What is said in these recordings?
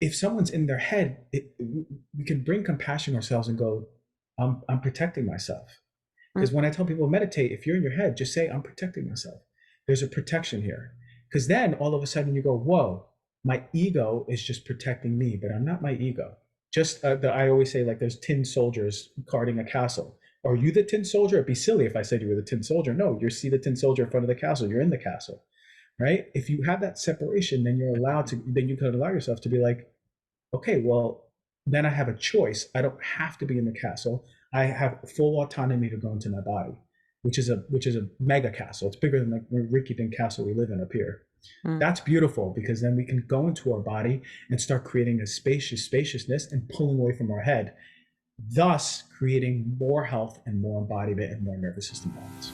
if someone's in their head, we can bring compassion ourselves and go, I'm protecting myself. Because Mm. when I tell people meditate, if you're in your head, just say, I'm protecting myself. There's a protection here. Because then all of a sudden you go, whoa, my ego is just protecting me, but I'm not my ego. Just I always say, like, there's tin soldiers guarding a castle. Are you the tin soldier? It'd be silly if I said you were the tin soldier. No, you see the tin soldier in front of the castle. You're in the castle, right? If you have that separation, then then you can allow yourself to be like, okay, well, then I have a choice. I don't have to be in the castle. I have full autonomy to go into my body, which is a mega castle. It's bigger than the rinky-dink castle we live in up here. Mm. That's beautiful because then we can go into our body and start creating a spaciousness and pulling away from our head, thus creating more health and more embodiment and more nervous system balance.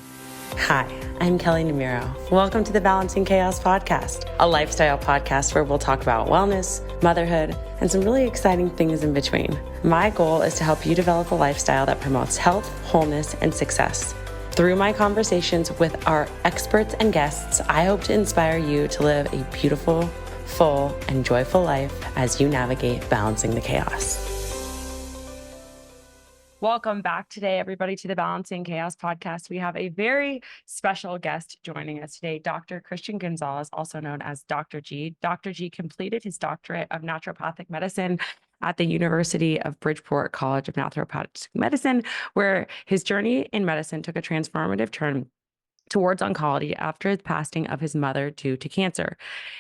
Hi, I'm Kelly Namiro. Welcome to the Balancing Chaos podcast, a lifestyle podcast where we'll talk about wellness, motherhood, and some really exciting things in between. My goal is to help you develop a lifestyle that promotes health, wholeness, and success. Through my conversations with our experts and guests, I hope to inspire you to live a beautiful, full, and joyful life as you navigate balancing the chaos. Welcome back today, everybody, to the Balancing Chaos podcast. We have a very special guest joining us today, Dr. Christian Gonzalez, also known as Dr. G. Dr. G completed his doctorate of naturopathic medicine at the University of Bridgeport College of Naturopathic Medicine, where his journey in medicine took a transformative turn towards oncology after the passing of his mother due to cancer.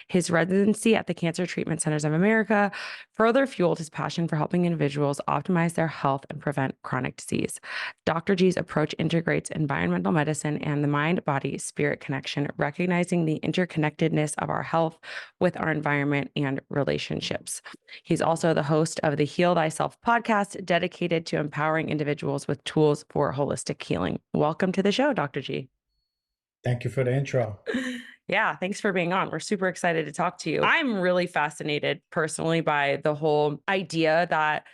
His residency at the Cancer Treatment Centers of America further fueled his passion for helping individuals optimize their health and prevent chronic disease. Dr. G's approach integrates environmental medicine and the mind-body-spirit connection, recognizing the interconnectedness of our health with our environment and relationships. He's also the host of the Heal Thyself podcast, dedicated to empowering individuals with tools for holistic healing. Welcome to the show, Dr. G. Thank you for the intro. Yeah, thanks for being on. We're super excited to talk to you. I'm really fascinated personally by the whole idea that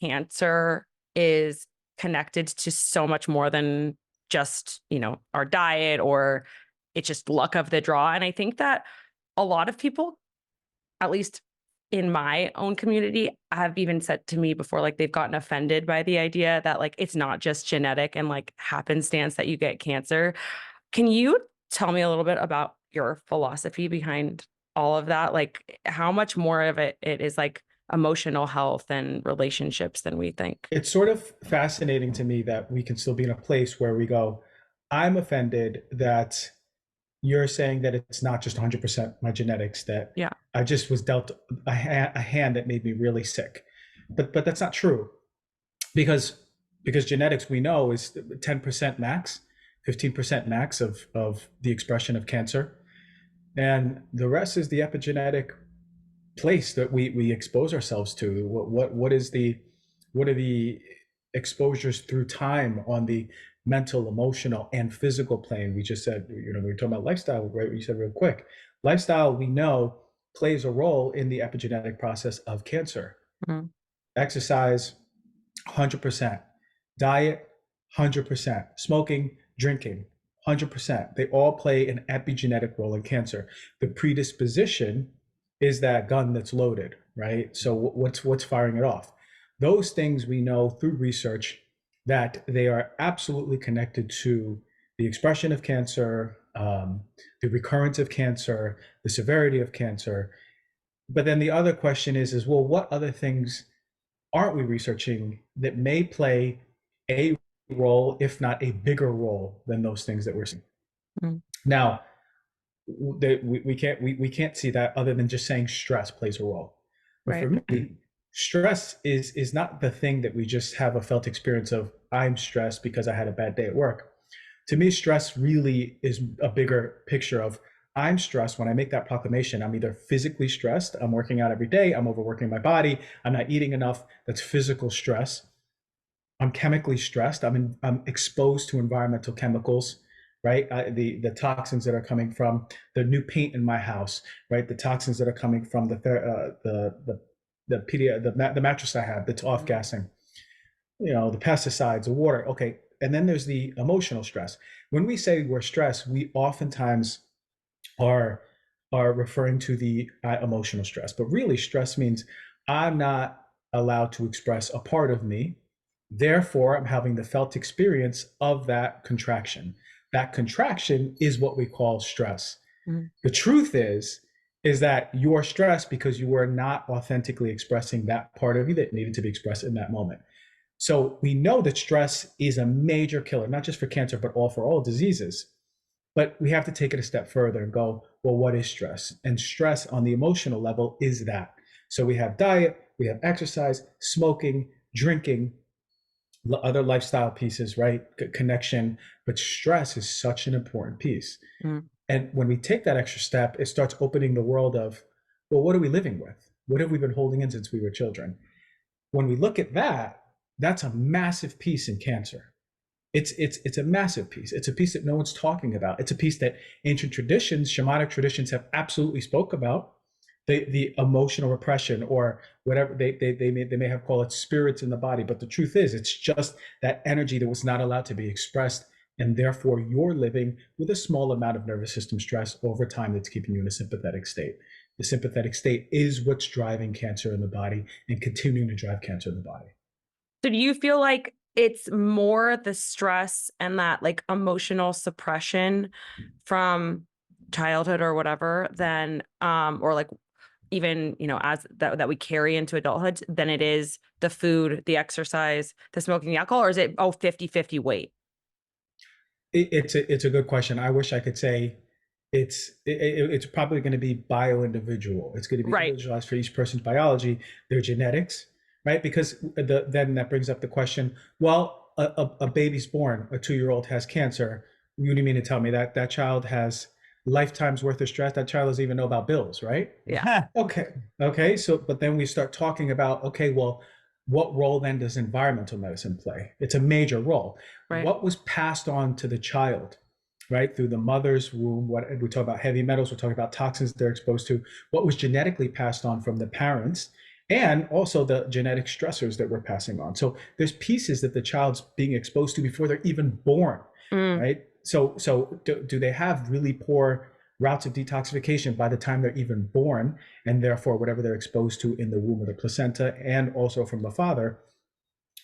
cancer is connected to so much more than just, our diet, or it's just luck of the draw. And I think that a lot of people, at least in my own community, have even said to me before, like, they've gotten offended by the idea that, like, it's not just genetic and like happenstance that you get cancer. Can you tell me a little bit about your philosophy behind all of that? Like, how much more of it is like emotional health and relationships than we think? It's sort of fascinating to me that we can still be in a place where we go, I'm offended that you're saying that it's not just 100% my genetics, that Yeah. I just was dealt a hand that made me really sick. But that's not true, because genetics, we know, is 10% max, 15% max of the expression of cancer, and the rest is the epigenetic place that we expose ourselves to. What are the exposures through time on the mental, emotional, and physical plane? We just said, we were talking about lifestyle, right? We said real quick, lifestyle, we know, plays a role in the epigenetic process of cancer. Mhm. Exercise, 100%. Diet, 100%. Smoking, drinking, 100%. They all play an epigenetic role in cancer. The predisposition is that gun that's loaded, right? So what's firing it off? Those things we know through research that they are absolutely connected to the expression of cancer, the recurrence of cancer, the severity of cancer. But then the other question is, well, what other things aren't we researching that may play a role, if not a bigger role, than those things that we're seeing? Mm. Now, we can't see that other than just saying stress plays a role. But Right. for me, stress is not the thing that we just have a felt experience of, I'm stressed because I had a bad day at work. To me, stress really is a bigger picture of, I'm stressed. When I make that proclamation, I'm either physically stressed, I'm working out every day, I'm overworking my body, I'm not eating enough, that's physical stress. I'm chemically stressed, I'm exposed to environmental chemicals, right? The toxins that are coming from the new paint in my house, right? The toxins that are coming from the mattress I have that's off gassing, the pesticides, the water. Okay, and then there's the emotional stress. When we say we're stressed, we oftentimes are referring to the emotional stress, but really stress means I'm not allowed to express a part of me. Therefore, I'm having the felt experience of that contraction. That contraction is what we call stress. Mhm. The truth is that you are stressed because you were not authentically expressing that part of you that needed to be expressed in that moment. So we know that stress is a major killer, not just for cancer, but for all diseases. But we have to take it a step further and go, well, what is stress? And stress on the emotional level is that. So we have diet, we have exercise, smoking, drinking, other lifestyle pieces, right? Connection. But stress is such an important piece. Mm. And when we take that extra step, it starts opening the world of, well, what are we living with? What have we been holding in since we were children? When we look at that, that's a massive piece in cancer. It's a massive piece. It's a piece that no one's talking about. It's a piece that ancient traditions, shamanic traditions, have absolutely spoke about. The emotional repression, or whatever they may have called it, spirits in the body. But the truth is, it's just that energy that was not allowed to be expressed, and therefore you're living with a small amount of nervous system stress over time that's keeping you in a sympathetic state. The sympathetic state is what's driving cancer in the body and continuing to drive cancer in the body. So do you feel like it's more the stress and that like emotional suppression from childhood or whatever than or like even, you know, as that we carry into adulthood than it is the food, the exercise, the smoking, the alcohol, or is it 50-50 weight? It's a good question. I wish I could say it's probably going to be bio individual. It's going to be Right. individualized for each person's biology, their genetics, right? Because then that brings up the question. Well, a baby's born, a 2-year-old has cancer. You mean to tell me that that child has lifetime's worth of stress? That child doesn't even know about bills, right? Yeah. Okay. Okay. So, but then we start talking about, okay, well, what role then does environmental medicine play? It's a major role. Right. What was passed on to the child, right, through the mother's womb? What we talk about heavy metals, we're talking about toxins they're exposed to. What was genetically passed on from the parents, and also the genetic stressors that we're passing on. So there's pieces that the child's being exposed to before they're even born, Mm. right? So do they have really poor routes of detoxification by the time they're even born, and therefore whatever they're exposed to in the womb or the placenta, and also from the father,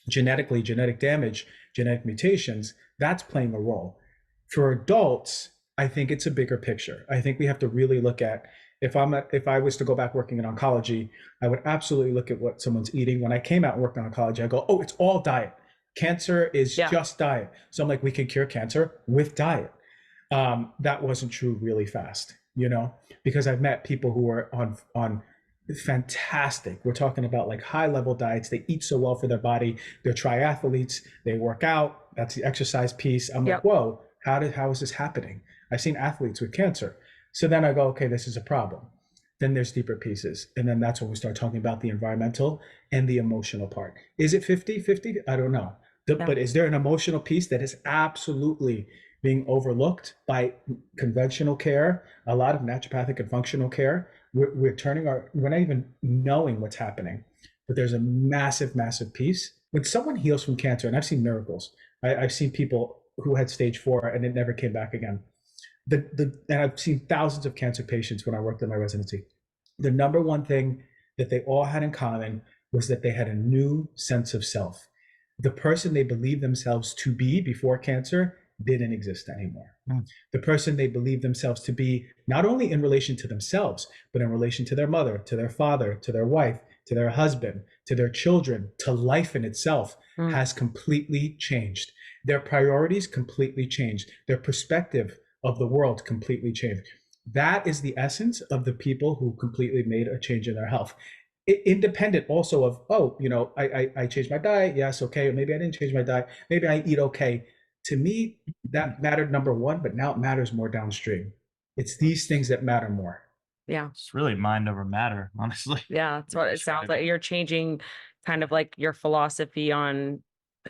genetically, genetic damage, genetic mutations, that's playing a role. For adults, I think it's a bigger picture. I think we have to really look at, if I was to go back working in oncology, I would absolutely look at what someone's eating. When I came out and worked in oncology, I go, oh, it's all diet. Cancer is Yeah. just diet. So I'm like, we can cure cancer with diet. That wasn't true really fast, because I've met people who are on fantastic. We're talking about like high level diets. They eat so well for their body. They're triathletes. They work out. That's the exercise piece. I'm like, Yep. whoa, how is this happening? I've seen athletes with cancer. So then I go, okay, this is a problem. Then there's deeper pieces. And then that's when we start talking about the environmental and the emotional part. Is it 50-50? I don't know. Yeah. But is there an emotional piece that is absolutely being overlooked by conventional care, a lot of naturopathic and functional care? We're not even knowing what's happening, but there's a massive, massive piece. When someone heals from cancer, and I've seen miracles, I've seen people who had stage 4 and it never came back again. And I've seen thousands of cancer patients when I worked in my residency. The number one thing that they all had in common was that they had a new sense of self. The person they believed themselves to be before cancer didn't exist anymore. The person they believed themselves to be, not only in relation to themselves, but in relation to their mother, to their father, to their wife, to their husband, to their children, to life in itself, Mm. has completely changed. Their priorities completely changed. Their perspective of the world completely changed. That is the essence of the people who completely made a change in their health. Independent also of, oh, I changed my diet. Yes, okay. Or maybe I didn't change my diet. Maybe I eat okay. To me, that mattered number one, but now it matters more downstream. It's these things that matter more. Yeah. It's really mind over matter, honestly. Yeah. That's what it sounds Describe like. it. You're changing kind of like your philosophy on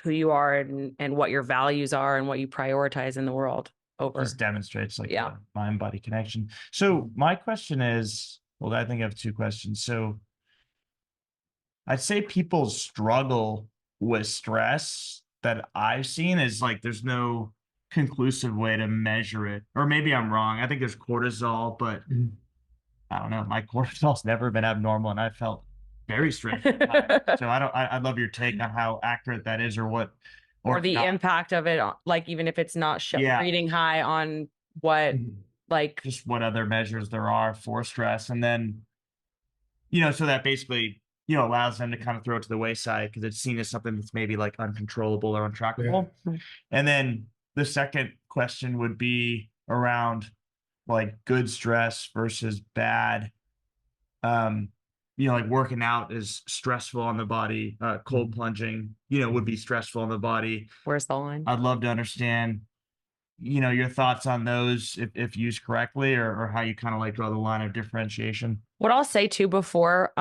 who you are and what your values are and what you prioritize in the world over. Just demonstrates like Yeah. the mind body connection. So my question is, well, I think I have two questions. So I'd say people struggle with stress that I've seen is like there's no conclusive way to measure it. Or maybe I'm wrong. I think there's cortisol, but Mhm. I don't know. My cortisol's never been abnormal, and I felt very strange. So I'd love your take on how accurate that is, or what, or the not. impact of it, like even if it's not Yeah. reading high on what, Mhm. like, Just what other measures there are for stress. And then, so that basically, allows them to kind of throw it to the wayside because it's seen as something that's maybe like uncontrollable or untrackable. Yeah. And then the second question would be around like good stress versus bad. Like working out is stressful on the body. Cold plunging, would be stressful on the body. Where's the line? I'd love to understand, your thoughts on those if used correctly, or how you kind of like draw the line of differentiation. What I'll say too before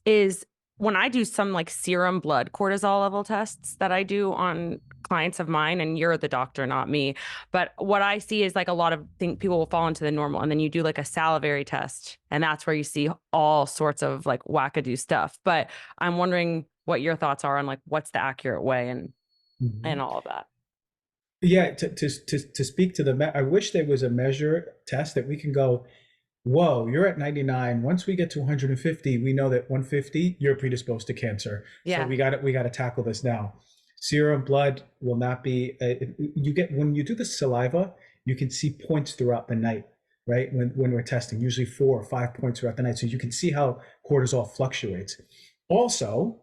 is when I do some like serum blood cortisol level tests that I do on clients of mine, and you're the doctor, not me, but what I see is like a lot of people will fall into the normal, and then you do like a salivary test, and that's where you see all sorts of like wackadoo stuff. But I'm wondering what your thoughts are on like what's the accurate way and all of that. Yeah, to speak to I wish there was a measure test that we can go, whoa, you're at 99. Once we get to 150, we know that 150, you're predisposed to cancer. Yeah. So we got to tackle this now. Serum blood will not be, you get, when you do the saliva, you can see points throughout the night, right? When we're testing, usually 4 or 5 points throughout the night. So you can see how cortisol fluctuates. Also,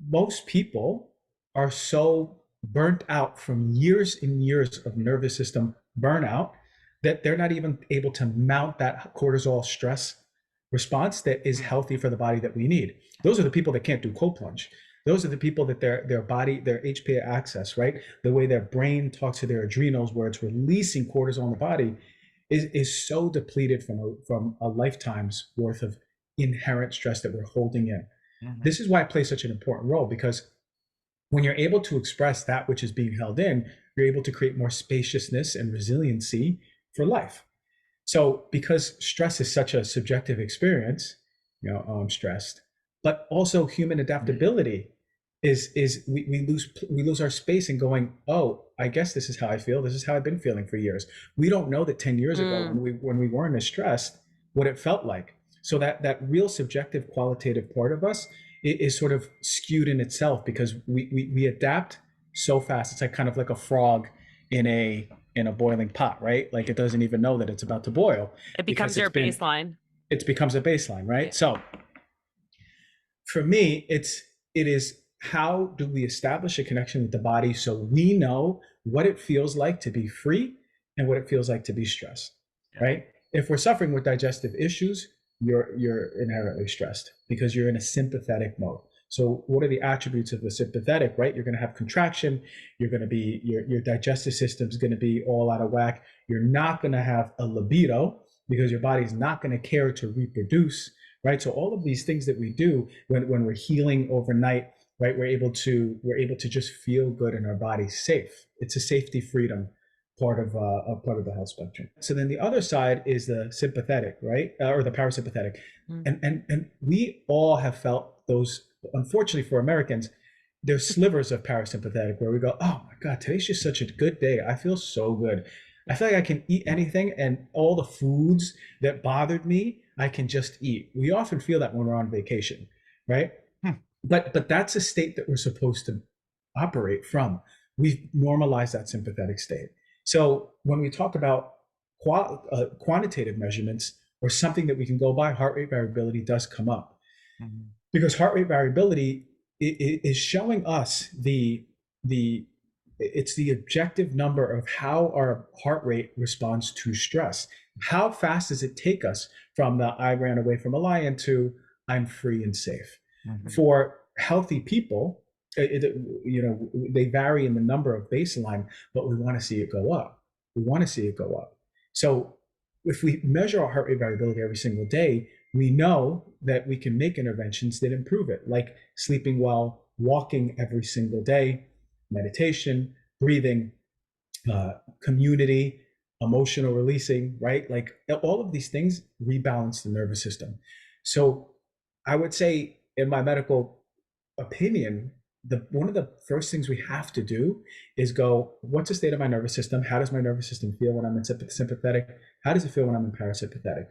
most people are so burnt out from years and years of nervous system burnout that they're not even able to mount that cortisol stress response that is healthy for the body that we need. Those are the people that can't do cold plunge. Those are the people that their body, their HPA axis, right? The way their brain talks to their adrenals, where it's releasing cortisol in the body, is so depleted from a lifetime's worth of inherent stress that we're holding in. Mm-hmm. This is why it plays such an important role, because when you're able to express that which is being held in, you're able to create more spaciousness and resiliency for life. So because stress is such a subjective experience, I'm stressed, but also human adaptability is we lose our space in going, oh, I guess this is how I feel. This is how I've been feeling for years. We don't know that 10 years ago when we weren't as stressed, what it felt like. So that real subjective qualitative part of us is sort of skewed in itself, because we adapt so fast. It's like kind of like a frog in a boiling pot, right? Like it doesn't even know that it's about to boil. It becomes your baseline. It becomes a baseline, right? Yeah. So for me, it is how do we establish a connection with the body so we know what it feels like to be free and what it feels like to be stressed, right? If we're suffering with digestive issues, you're inherently stressed because you're in a sympathetic mode. So what are the attributes of the sympathetic, right? You're going to have contraction. You're going to be, your digestive system is going to be all out of whack. You're not going to have a libido because your body's not going to care to reproduce, right? So all of these things that we do when we're healing overnight, right? We're able to just feel good in our body, safe. It's a safety freedom part of the health spectrum. So then the other side is the sympathetic, right? Or the parasympathetic. And we all have felt those. Unfortunately for Americans, there's slivers of parasympathetic where we go, oh my God, today's just such a good day. I feel so good. I feel like I can eat anything, and all the foods that bothered me, I can just eat. We often feel that when we're on vacation, right? But that's a state that we're supposed to operate from. We've normalized that sympathetic state. So when we talk about quantitative measurements or something that we can go by, heart rate variability does come up. Because heart rate variability is showing us it's the objective number of how our heart rate responds to stress. How fast does it take us from the I ran away from a lion to I'm free and safe? For healthy people, they vary in the number of baseline, but we want to see it go up. We want to see it go up. So if we measure our heart rate variability every single day, we know that we can make interventions that improve it, like sleeping well, walking every single day, meditation, breathing, community, emotional releasing, right? Like all of these things rebalance the nervous system. So I would say, in my medical opinion, one of the first things we have to do is go, what's the state of my nervous system? How does my nervous system feel when I'm in sympathetic? How does it feel when I'm in parasympathetic?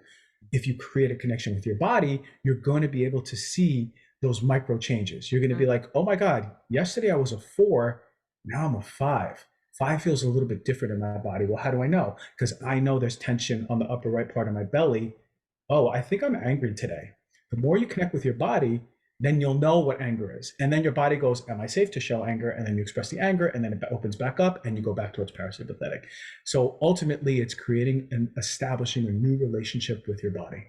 If you create a connection with your body, you're going to be able to see those micro changes. You're going to be like, oh my God, yesterday I was a 4, now I'm a 5. 5 feels a little bit different in my body. Well, how do I know? Because I know there's tension on the upper right part of my belly. Oh, I think I'm angry today. The more you connect with your body, then you'll know what anger is. And then your body goes, am I safe to show anger? And then you express the anger, and then it opens back up and you go back towards parasympathetic. So ultimately, it's creating and establishing a new relationship with your body.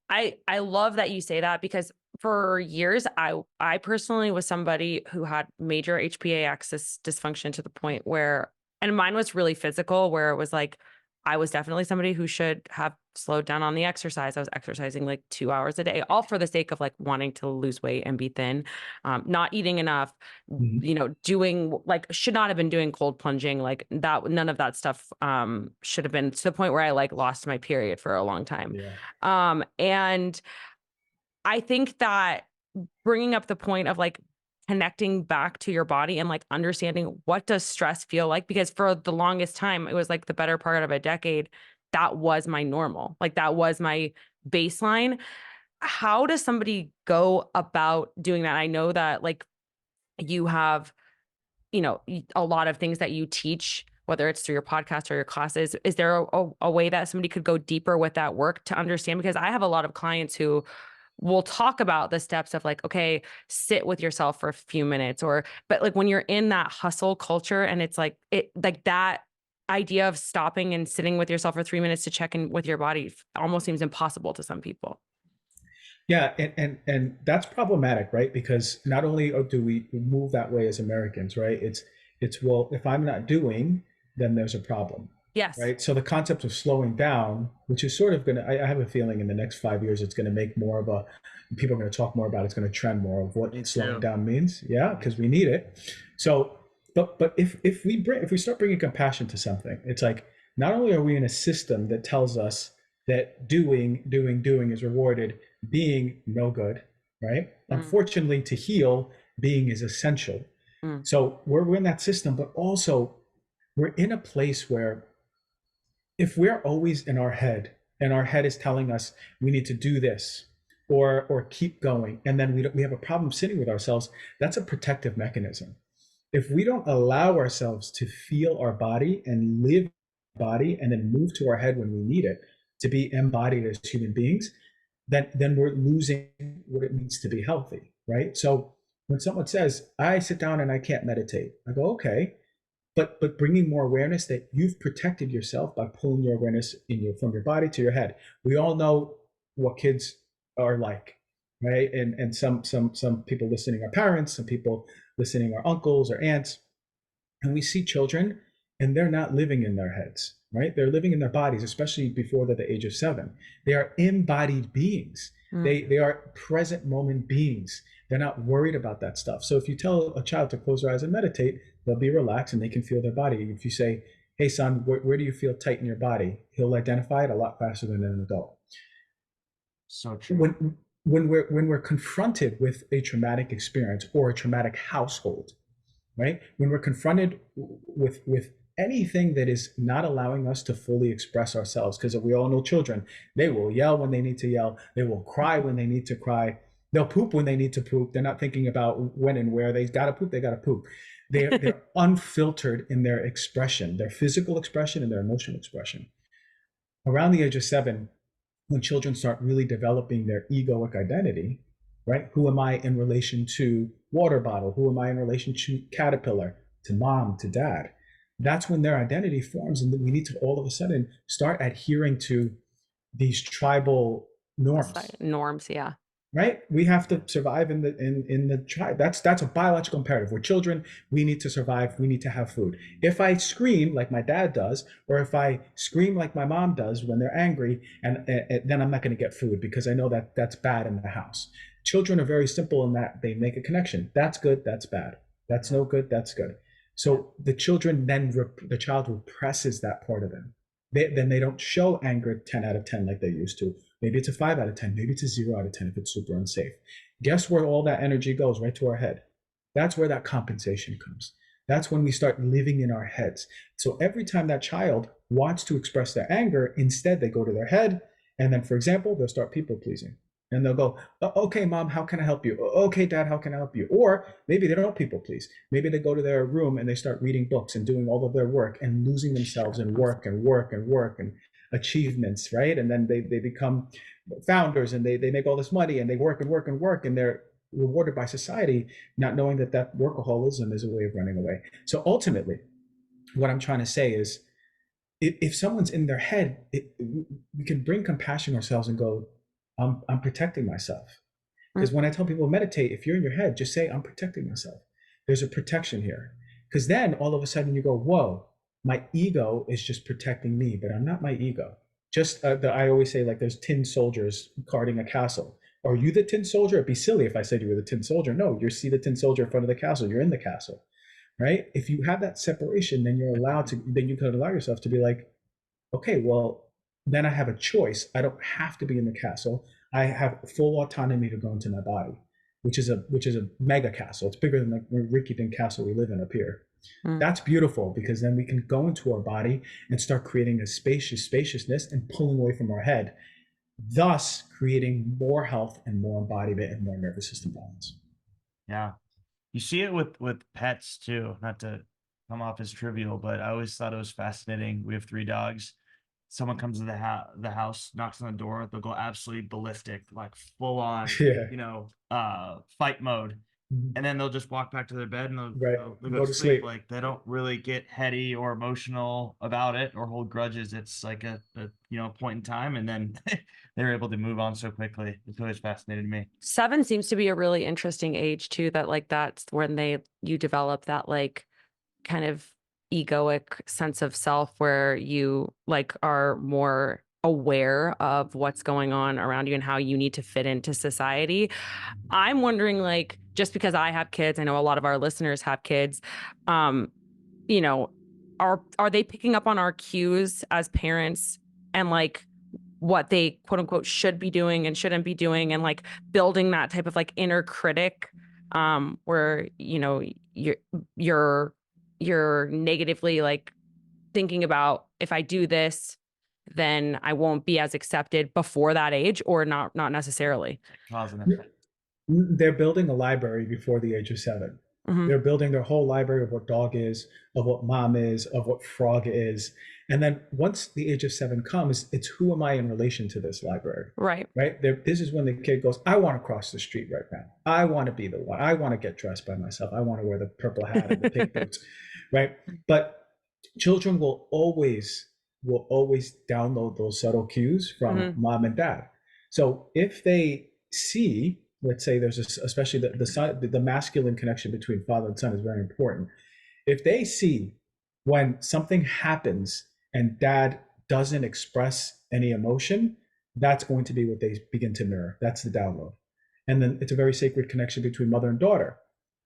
I love that you say that, because for years I personally was somebody who had major HPA axis dysfunction to the point where, and mine was really physical, where it was like I was definitely somebody who should have slowed down on the exercise. I was exercising like 2 hours a day, all for the sake of like wanting to lose weight and be thin, not eating enough, Mhm. you know, doing like, should not have been doing cold plunging, like that. None of that stuff should have been, to the point where I like lost my period for a long time. Yeah. And I think that bringing up the point of like connecting back to your body and like understanding, what does stress feel like? Because for the longest time, it was like the better part of a decade, that was my normal. Like that was my baseline. How does somebody go about doing that? I know that like you have, you know, a lot of things that you teach, whether it's through your podcast or your classes. Is there a way that somebody could go deeper with that work to understand? Because I have a lot of clients who we'll talk about the steps of like, okay, sit with yourself for a few minutes, or, but like when you're in that hustle culture and it's like, it, like that idea of stopping and sitting with yourself for 3 minutes to check in with your body almost seems impossible to some people. Yeah, and that's problematic, right? Because not only do we move that way as Americans, right? It's well, if I'm not doing, then there's a problem, Yes. right? So the concept of slowing down, which is sort of gonna, I have a feeling in the next 5 years, it's gonna make more of a, people are gonna talk more about it, it's gonna trend more of Me what slowing too. down means. Yeah, because we need it. So, but if we start bringing compassion to something, it's like not only are we in a system that tells us that doing is rewarded, being no good, right? Mm, Unfortunately, to heal, being is essential. mm, So we're in that system, but also we're in a place where if we're always in our head and our head is telling us we need to do this or keep going, and then we have a problem sitting with ourselves, that's a protective mechanism. If we don't allow ourselves to feel our body and live body and then move to our head when we need it to be embodied as human beings, then we're losing what it means to be healthy, right? So when someone says, I sit down and I can't meditate, I go, okay, but bringing more awareness that you've protected yourself by pulling your awareness from your body to your head. We all know what kids are like, right? And some people listening are parents, some people listening are uncles or aunts, and we see children and they're not living in their heads, right? They're living in their bodies, especially before they're the age of 7. They are embodied beings. mm. They are present moment beings. They're not worried about that stuff. So if you tell a child to close their eyes and meditate, they'll be relaxed and they can feel their body. If you say, hey son, where do you feel tight in your body? He'll identify it a lot faster than an adult. So true. When we're confronted with a traumatic experience or a traumatic household, right? When we're confronted with anything that is not allowing us to fully express ourselves, because we all know children, they will yell when they need to yell, they will cry when they need to cry, they'll poop when they need to poop. They're not thinking about when and where they gotta poop. They gotta poop. They're unfiltered in their expression, their physical expression and their emotional expression. Around the age of 7, when children start really developing their egoic identity, right? Who am I in relation to water bottle? Who am I in relation to caterpillar, to mom, to dad? That's when their identity forms, and we need to all of a sudden start adhering to these tribal norms, Norms. Yeah. right? We have to survive in the tribe. That's a biological imperative. We're children. We need to survive. We need to have food. If I scream like my dad does, or if I scream like my mom does when they're angry, and then I'm not going to get food because I know that that's bad in the house. Children are very simple in that they make a connection. That's good. That's bad. That's no good. That's good. So the child represses that part of them. Then they don't show anger 10 out of 10 like they used to. Maybe it's a 5 out of 10. Maybe it's a 0 out of 10 if it's super unsafe. Guess where all that energy goes? Right to our head. That's where that compensation comes. That's when we start living in our heads. So every time that child wants to express their anger, instead they go to their head And then, for example, they'll start people pleasing. And they'll go, okay, mom, how can I help you? Okay, dad, how can I help you? Or maybe they don't people please. Maybe they go to their room and they start reading books and doing all of their work and losing themselves in work and work and work and achievements, right? And then they become founders and they make all this money and they work and work and work and they're rewarded by society, not knowing that that workaholism is a way of running away. So ultimately, what I'm trying to say is, if someone's in their head, we can bring compassion to ourselves and go, I'm protecting myself. Because when I tell people meditate, if you're in your head, just say, I'm protecting myself. There's a protection here. Because then all of a sudden you go, whoa, my ego is just protecting me, but I'm not my ego. Just I always say, like, there's tin soldiers guarding a castle. Are you the tin soldier? It'd be silly if I said you were the tin soldier. No, you see the tin soldier in front of the castle. You're in the castle, right? If you have that separation, then then you can allow yourself to be like, okay, well, then I have a choice. I don't have to be in the castle. I have full autonomy to go into my body, which is a mega castle. It's bigger than the rinky-dink castle we live in up here. That's beautiful, because then we can go into our body and start creating a spaciousness and pulling away from our head, thus creating more health and more embodiment and more nervous system balance. Yeah. You see it with pets too, not to come off as trivial, but I always thought it was fascinating. We have 3 dogs. Someone comes to the house, knocks on the door, they'll go absolutely ballistic, like full on, fight mode. And then they'll just walk back to their bed and they'll go to sleep. Like, they don't really get heady or emotional about it or hold grudges. It's like a point in time, and then they're able to move on so quickly. It's always fascinated me. 7 seems to be a really interesting age too, that like that's when you develop that like kind of egoic sense of self, where you like are more aware of what's going on around you and how you need to fit into society. I'm wondering, like, just because I have kids, I know a lot of our listeners have kids, are they picking up on our cues as parents and like what they quote unquote should be doing and shouldn't be doing, and like building that type of like inner critic, where you're negatively like thinking about, if I do this, then I won't be as accepted before that age, or not necessarily. They're building a library before the age of 7. They're building their whole library of what dog is, of what mom is, of what frog is. And then once the age of 7 comes, it's, who am I in relation to this library? Right. This is when the kid goes, I want to cross the street right now. I want to be the one. I want to get dressed by myself. I want to wear the purple hat and the pink boots, right? But children will always download those subtle cues from mom and dad. So if they see, let's say there's especially the masculine connection between father and son is very important. If they see when something happens and dad doesn't express any emotion, that's going to be what they begin to mirror. That's the download. And then it's a very sacred connection between mother and daughter.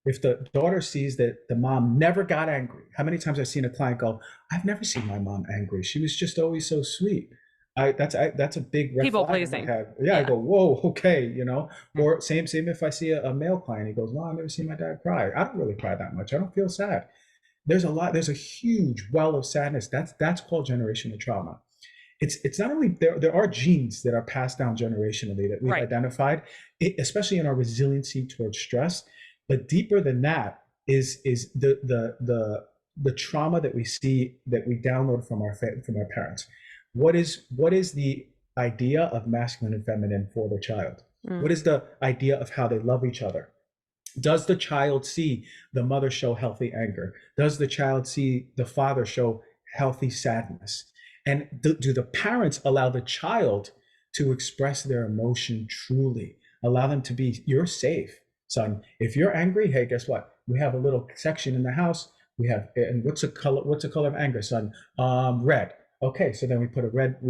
If the daughter sees that the mom never got angry, how many times I've seen a client go, I've never seen my mom angry. She was just always so sweet. That's a big red People flag pleasing. in my head. Yeah, I go, whoa, okay, Or same if I see a male client, he goes, no, I've never seen my dad cry. I don't really cry that much. I don't feel sad. There's a huge well of sadness. That's called generational trauma. It's not only there are genes that are passed down generationally that we've identified, especially in our resiliency towards stress. But deeper than that is the trauma that we see, that we download from our parents. What is the idea of masculine and feminine for the child? What is the idea of how they love each other? Does the child see the mother show healthy anger? Does the child see the father show healthy sadness? And do the parents allow the child to express their emotion truly? Allow them to be, you're safe, son. If you're angry, hey, guess what? We have a little section in the house. We have, and what's the color of anger, son? Red. Okay, so then we put a red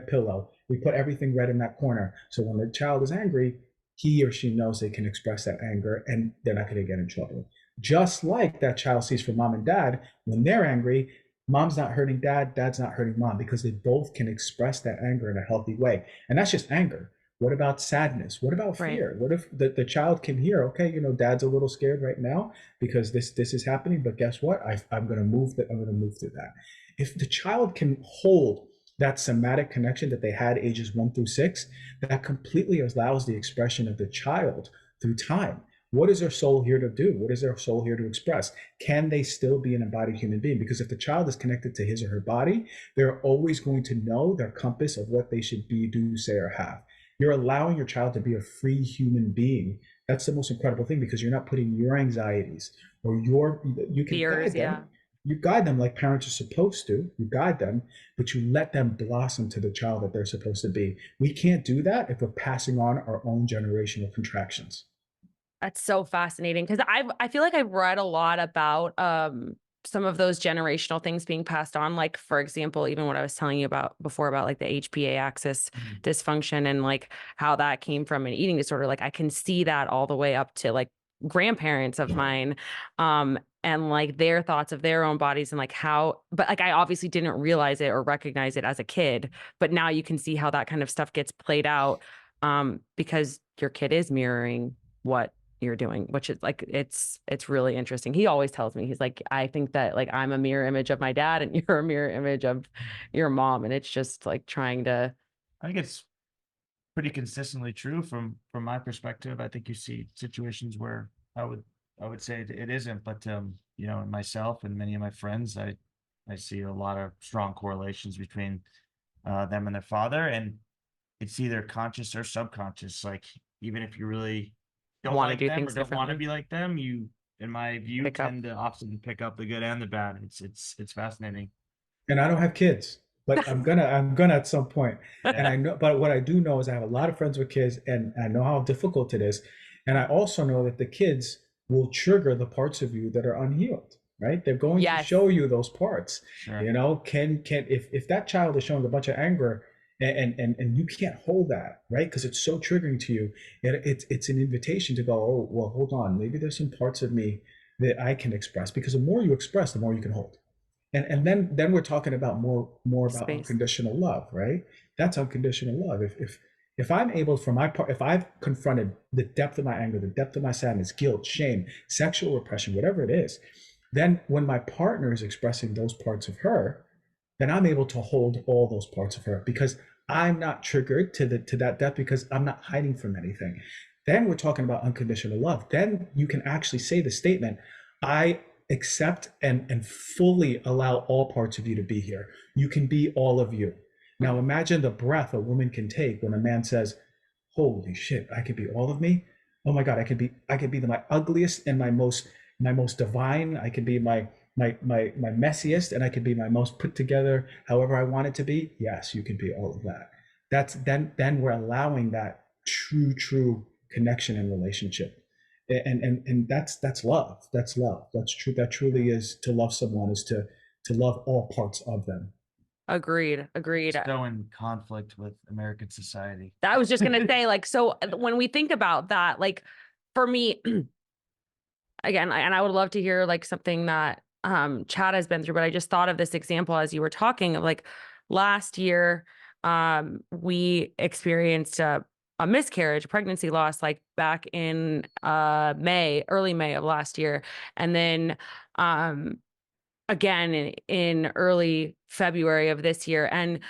pillow. We put everything red in that corner. So when the child is angry, he or she knows they can express that anger and they're not going to get in trouble. Just like that child sees from mom and dad, when they're angry, mom's not hurting dad, dad's not hurting mom, because they both can express that anger in a healthy way. And that's just anger. What about sadness? What about fear? What if the child can hear, okay, dad's a little scared right now because this is happening, but guess what? I'm going to move through that. If the child can hold that somatic connection that they had ages 1 through 6, that completely allows the expression of the child through time. What is their soul here to do? What is their soul here to express? Can they still be an embodied human being? Because if the child is connected to his or her body, they're always going to know their compass of what they should be, do, say, or have. You're allowing your child to be a free human being. That's the most incredible thing, because you're not putting your anxieties or you can Fears, guide them. yeah. You guide them like parents are supposed to. You guide them, but you let them blossom to the child that they're supposed to be. We can't do that if we're passing on our own generational contractions. That's so fascinating, because I feel like I've read a lot about some of those generational things being passed on. Like, for example, even what I was telling you about before about like the HPA axis dysfunction and like how that came from an eating disorder. Like I can see that all the way up to like grandparents of mine, and like their thoughts of their own bodies and like how, but like I obviously didn't realize it or recognize it as a kid, but now you can see how that kind of stuff gets played out, because your kid is mirroring what you're doing, which is like it's really interesting. He always tells me, he's like, I think that like I'm a mirror image of my dad and you're a mirror image of your mom, and it's just like trying to. I think it's pretty consistently true from my perspective. I think you see situations where I would say it isn't, but you know, myself and many of my friends, I see a lot of strong correlations between them and their father, and it's either conscious or subconscious. Like even if you really don't Want to like do them or things don't want to differently. be like them, you, in my view, Pick up. tend to often pick up the good and the bad. It's fascinating. And I don't have kids, but I'm gonna at some point. And Yeah. I know, but what I do know is I have a lot of friends with kids, and I know how difficult it is. And I also know that the kids will trigger the parts of you that are unhealed, right? They're going to Yes. show you those parts. Sure. You know, if that child is showing a bunch of anger, and you can't hold that, right? Because it's so triggering to you. And it's an invitation to go, oh, well, hold on, maybe there's some parts of me that I can express, because the more you express, the more you can hold. And then we're talking about more about Space. unconditional love, right? That's unconditional love. If I'm able, for my part, if I've confronted the depth of my anger, the depth of my sadness, guilt, shame, sexual repression, whatever it is, then when my partner is expressing those parts of her, then I'm able to hold all those parts of her, because I'm not triggered to that depth, because I'm not hiding from anything. Then we're talking about unconditional love. Then you can actually say the statement, I accept and fully allow all parts of you to be here. You can be all of you. Now imagine the breath a woman can take when a man says, holy shit, I could be all of me. Oh my God, I could be my ugliest and my most divine. I could be my messiest, and I could be my most put together, however I want it to be. Yes, you can be all of that. That's then we're allowing that true connection and relationship. And that's love. That's love. That's true. That truly is, to love someone is to love all parts of them. Agreed. So in conflict with American society. I was just gonna say, like, so when we think about that, like for me, again, and I would love to hear like something that Chad has been through, but I just thought of this example as you were talking of like last year, we experienced a miscarriage, pregnancy loss, like back in early May of last year. And then again in early February of this year. And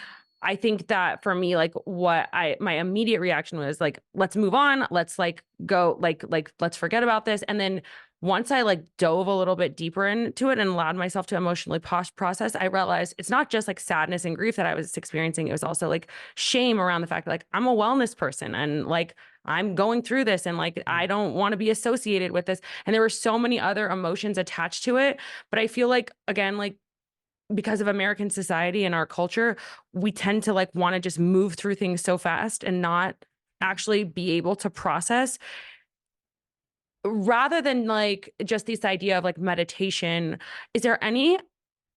I think that for me, like my immediate reaction was like, let's move on. Let's like go, let's forget about this. And then once I like dove a little bit deeper into it and allowed myself to emotionally process, I realized it's not just like sadness and grief that I was experiencing. It was also like shame around the fact that like I'm a wellness person and like I'm going through this and like I don't want to be associated with this. And there were so many other emotions attached to it. But I feel like, again, like because of American society and our culture, we tend to like want to just move through things so fast and not actually be able to process, rather than like just this idea of like meditation. Is there any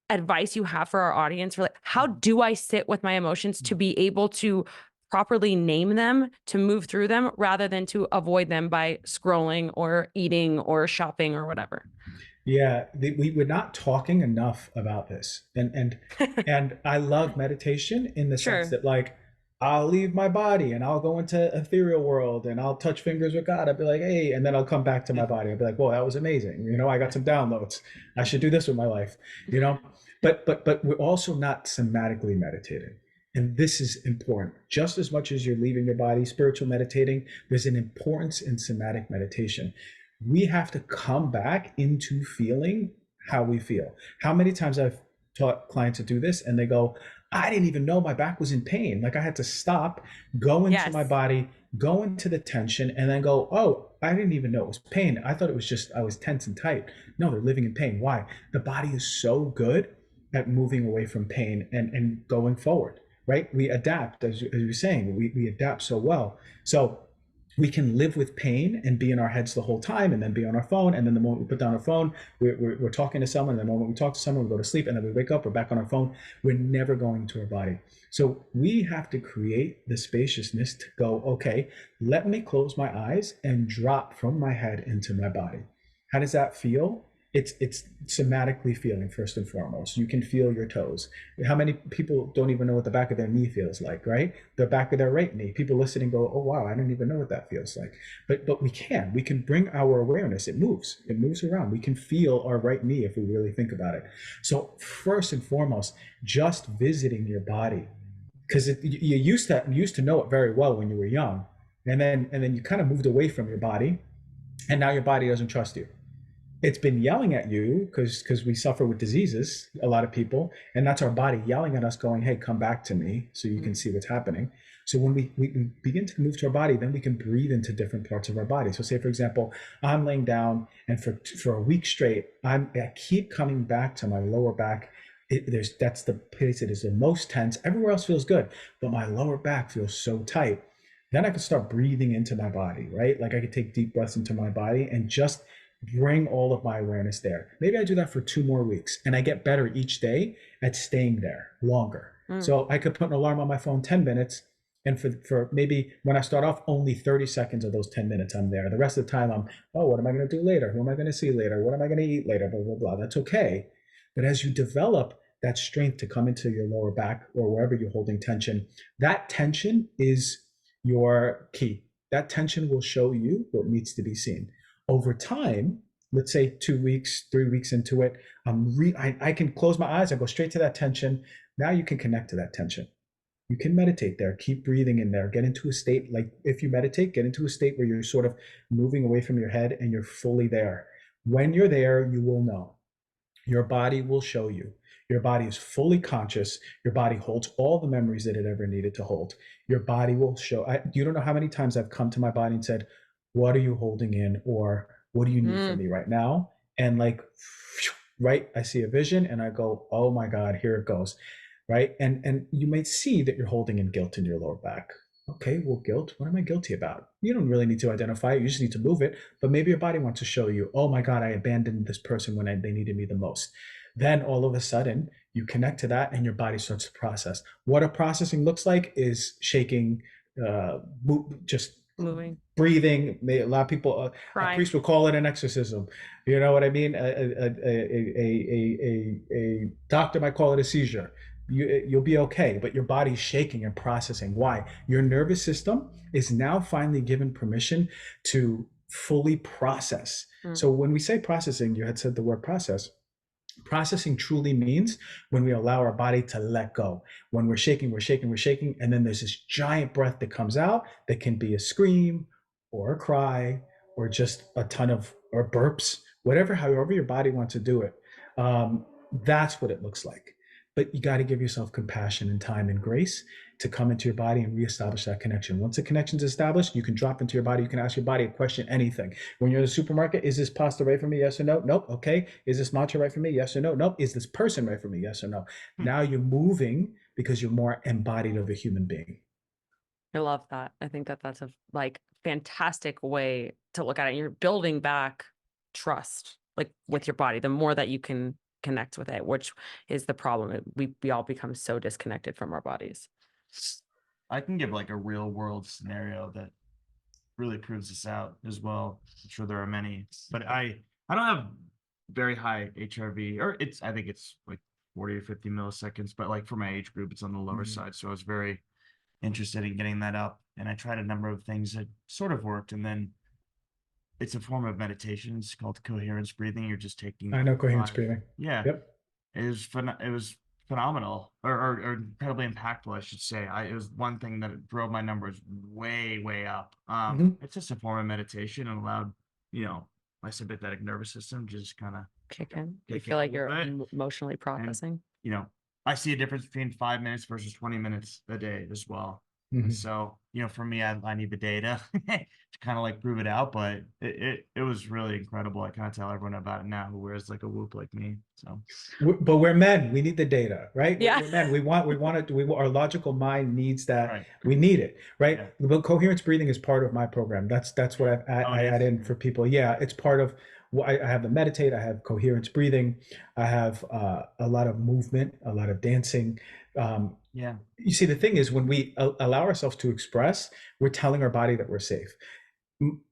advice you have for our audience for like, how do I sit with my emotions to be able to properly name them, to move through them rather than to avoid them by scrolling or eating or shopping or whatever? Yeah, we're not talking enough about this, and I love meditation in the sense Sure. that, like, I'll leave my body and I'll go into ethereal world and I'll touch fingers with God. I'll be like, hey, and then I'll come back to my body. I'll be like, whoa, that was amazing. You know, I got some downloads. I should do this with my life. You know, but we're also not somatically meditating. And this is important. Just as much as you're leaving your body, spiritual meditating, there's an importance in somatic meditation. We have to come back into feeling how we feel. How many times I've taught clients to do this and they go, I didn't even know my back was in pain. Like I had to stop, go into my Yes. body, go into the tension, and then go, oh, I didn't even know it was pain. I thought it was just I was tense and tight. No, they're living in pain. Why? The body is so good at moving away from pain and going forward, right? We adapt, as you're saying, we adapt so well. So we can live with pain and be in our heads the whole time and then be on our phone. And then the moment we put down our phone, we're talking to someone. And the moment we talk to someone, we go to sleep and then we wake up, we're back on our phone. We're never going to our body. So we have to create the spaciousness to go, okay, let me close my eyes and drop from my head into my body. How does that feel? It's somatically feeling first and foremost. You can feel your toes. How many people don't even know what the back of their knee feels like, right? The back of their right knee. People listening go, oh wow, I don't even know what that feels like. But we can bring our awareness. It moves around. We can feel our right knee if we really think about it. So first and foremost, just visiting your body, because you used to know it very well when you were young, and then you kind of moved away from your body, and now your body doesn't trust you. It's been yelling at you because we suffer with diseases, a lot of people, and that's our body yelling at us going, hey, come back to me so you can see what's happening. So when we begin to move to our body, then we can breathe into different parts of our body. So say, for example, I'm laying down and for a week straight, I keep coming back to my lower back. That's the place that is the most tense. Everywhere else feels good, but my lower back feels so tight. Then I can start breathing into my body, right? Like I could take deep breaths into my body and just bring all of my awareness there. Maybe I do that for 2 more weeks and I get better each day at staying there longer. So I could put an alarm on my phone 10 minutes. And for maybe when I start off, only 30 seconds of those 10 minutes I'm there. The rest of the time oh, what am I going to do later? Who am I going to see later? What am I going to eat later? Blah, blah, blah. That's okay. But as you develop that strength to come into your lower back or wherever you're holding tension, that tension is your key. That tension will show you what needs to be seen. Over time, let's say 2 weeks, 3 weeks into it, I can close my eyes and go straight to that tension. Now you can connect to that tension. You can meditate there, keep breathing in there, get into a state, like if you meditate, get into a state where you're sort of moving away from your head and you're fully there. When you're there, you will know. Your body will show you. Your body is fully conscious. Your body holds all the memories that it ever needed to hold. Your body will show. You don't know how many times I've come to my body and said, what are you holding in? Or what do you need from me right now? And like, right, I see a vision and I go, oh my God, here it goes. Right. And you might see that you're holding in guilt in your lower back. Okay, well, guilt, what am I guilty about? You don't really need to identify it. You just need to move it. But maybe your body wants to show you, oh my God, I abandoned this person when they needed me the most. Then all of a sudden, you connect to that and your body starts to process. What a processing looks like is shaking, just Moving, breathing. A lot of people, a crying. priest would call it an exorcism. You know what I mean? A doctor might call it a seizure. You'll be okay, but your body's shaking and processing. Why? Your nervous system is now finally given permission to fully process. So when we say processing, you had said the word process. Processing truly means when we allow our body to let go. When we're shaking, and then there's this giant breath that comes out that can be a scream or a cry or just a ton of or burps, however your body wants to do it. That's what it looks like. But you got to give yourself compassion and time and grace to come into your body and reestablish that connection. Once the connection's established, you can drop into your body. You can ask your body a question, anything. When you're in the supermarket, is this pasta right for me? Yes or no? Nope. Okay. Is this matcha right for me? Yes or no? Nope. Is this person right for me? Yes or no? Now you're moving because you're more embodied of a human being. I love that. I think that that's a fantastic way to look at it. You're building back trust, like with your body, the more that you can connect with it, which is the problem. We all become so disconnected from our bodies. I can give like a real world scenario that really proves this out as well. I'm sure there are many, but I don't have very high HRV, or I think it's like 40 or 50 milliseconds, but like for my age group, it's on the lower side. So I was very interested in getting that up, and I tried a number of things that sort of worked, and then it's a form of meditation. It's called coherence breathing. You're just taking I know coherence breathing. Yeah. Yep. It was fun. It was phenomenal or incredibly impactful, I should say. It was one thing that drove my numbers way up. Mhm. It's just a form of meditation and allowed, my sympathetic nervous system just kind of Kick in. You kick feel in a like little you're bit. emotionally And, processing. I see a difference between 5 minutes versus 20 minutes a day as well. Mhm. So, for me, I need the data to kind of like prove it out, but it was really incredible. I kind of tell everyone about it now who wears like a Whoop like me. So, But we're men. We need the data, right? Yeah. We're men. We want it. Our logical mind needs that. Right. We need it, right? Yeah. But coherence breathing is part of my program. That's what I add in for people. Yeah, it's part of. I have the meditate. I have coherence breathing. I have a lot of movement, a lot of dancing. Yeah. You see, the thing is, when we allow ourselves to express, we're telling our body that we're safe.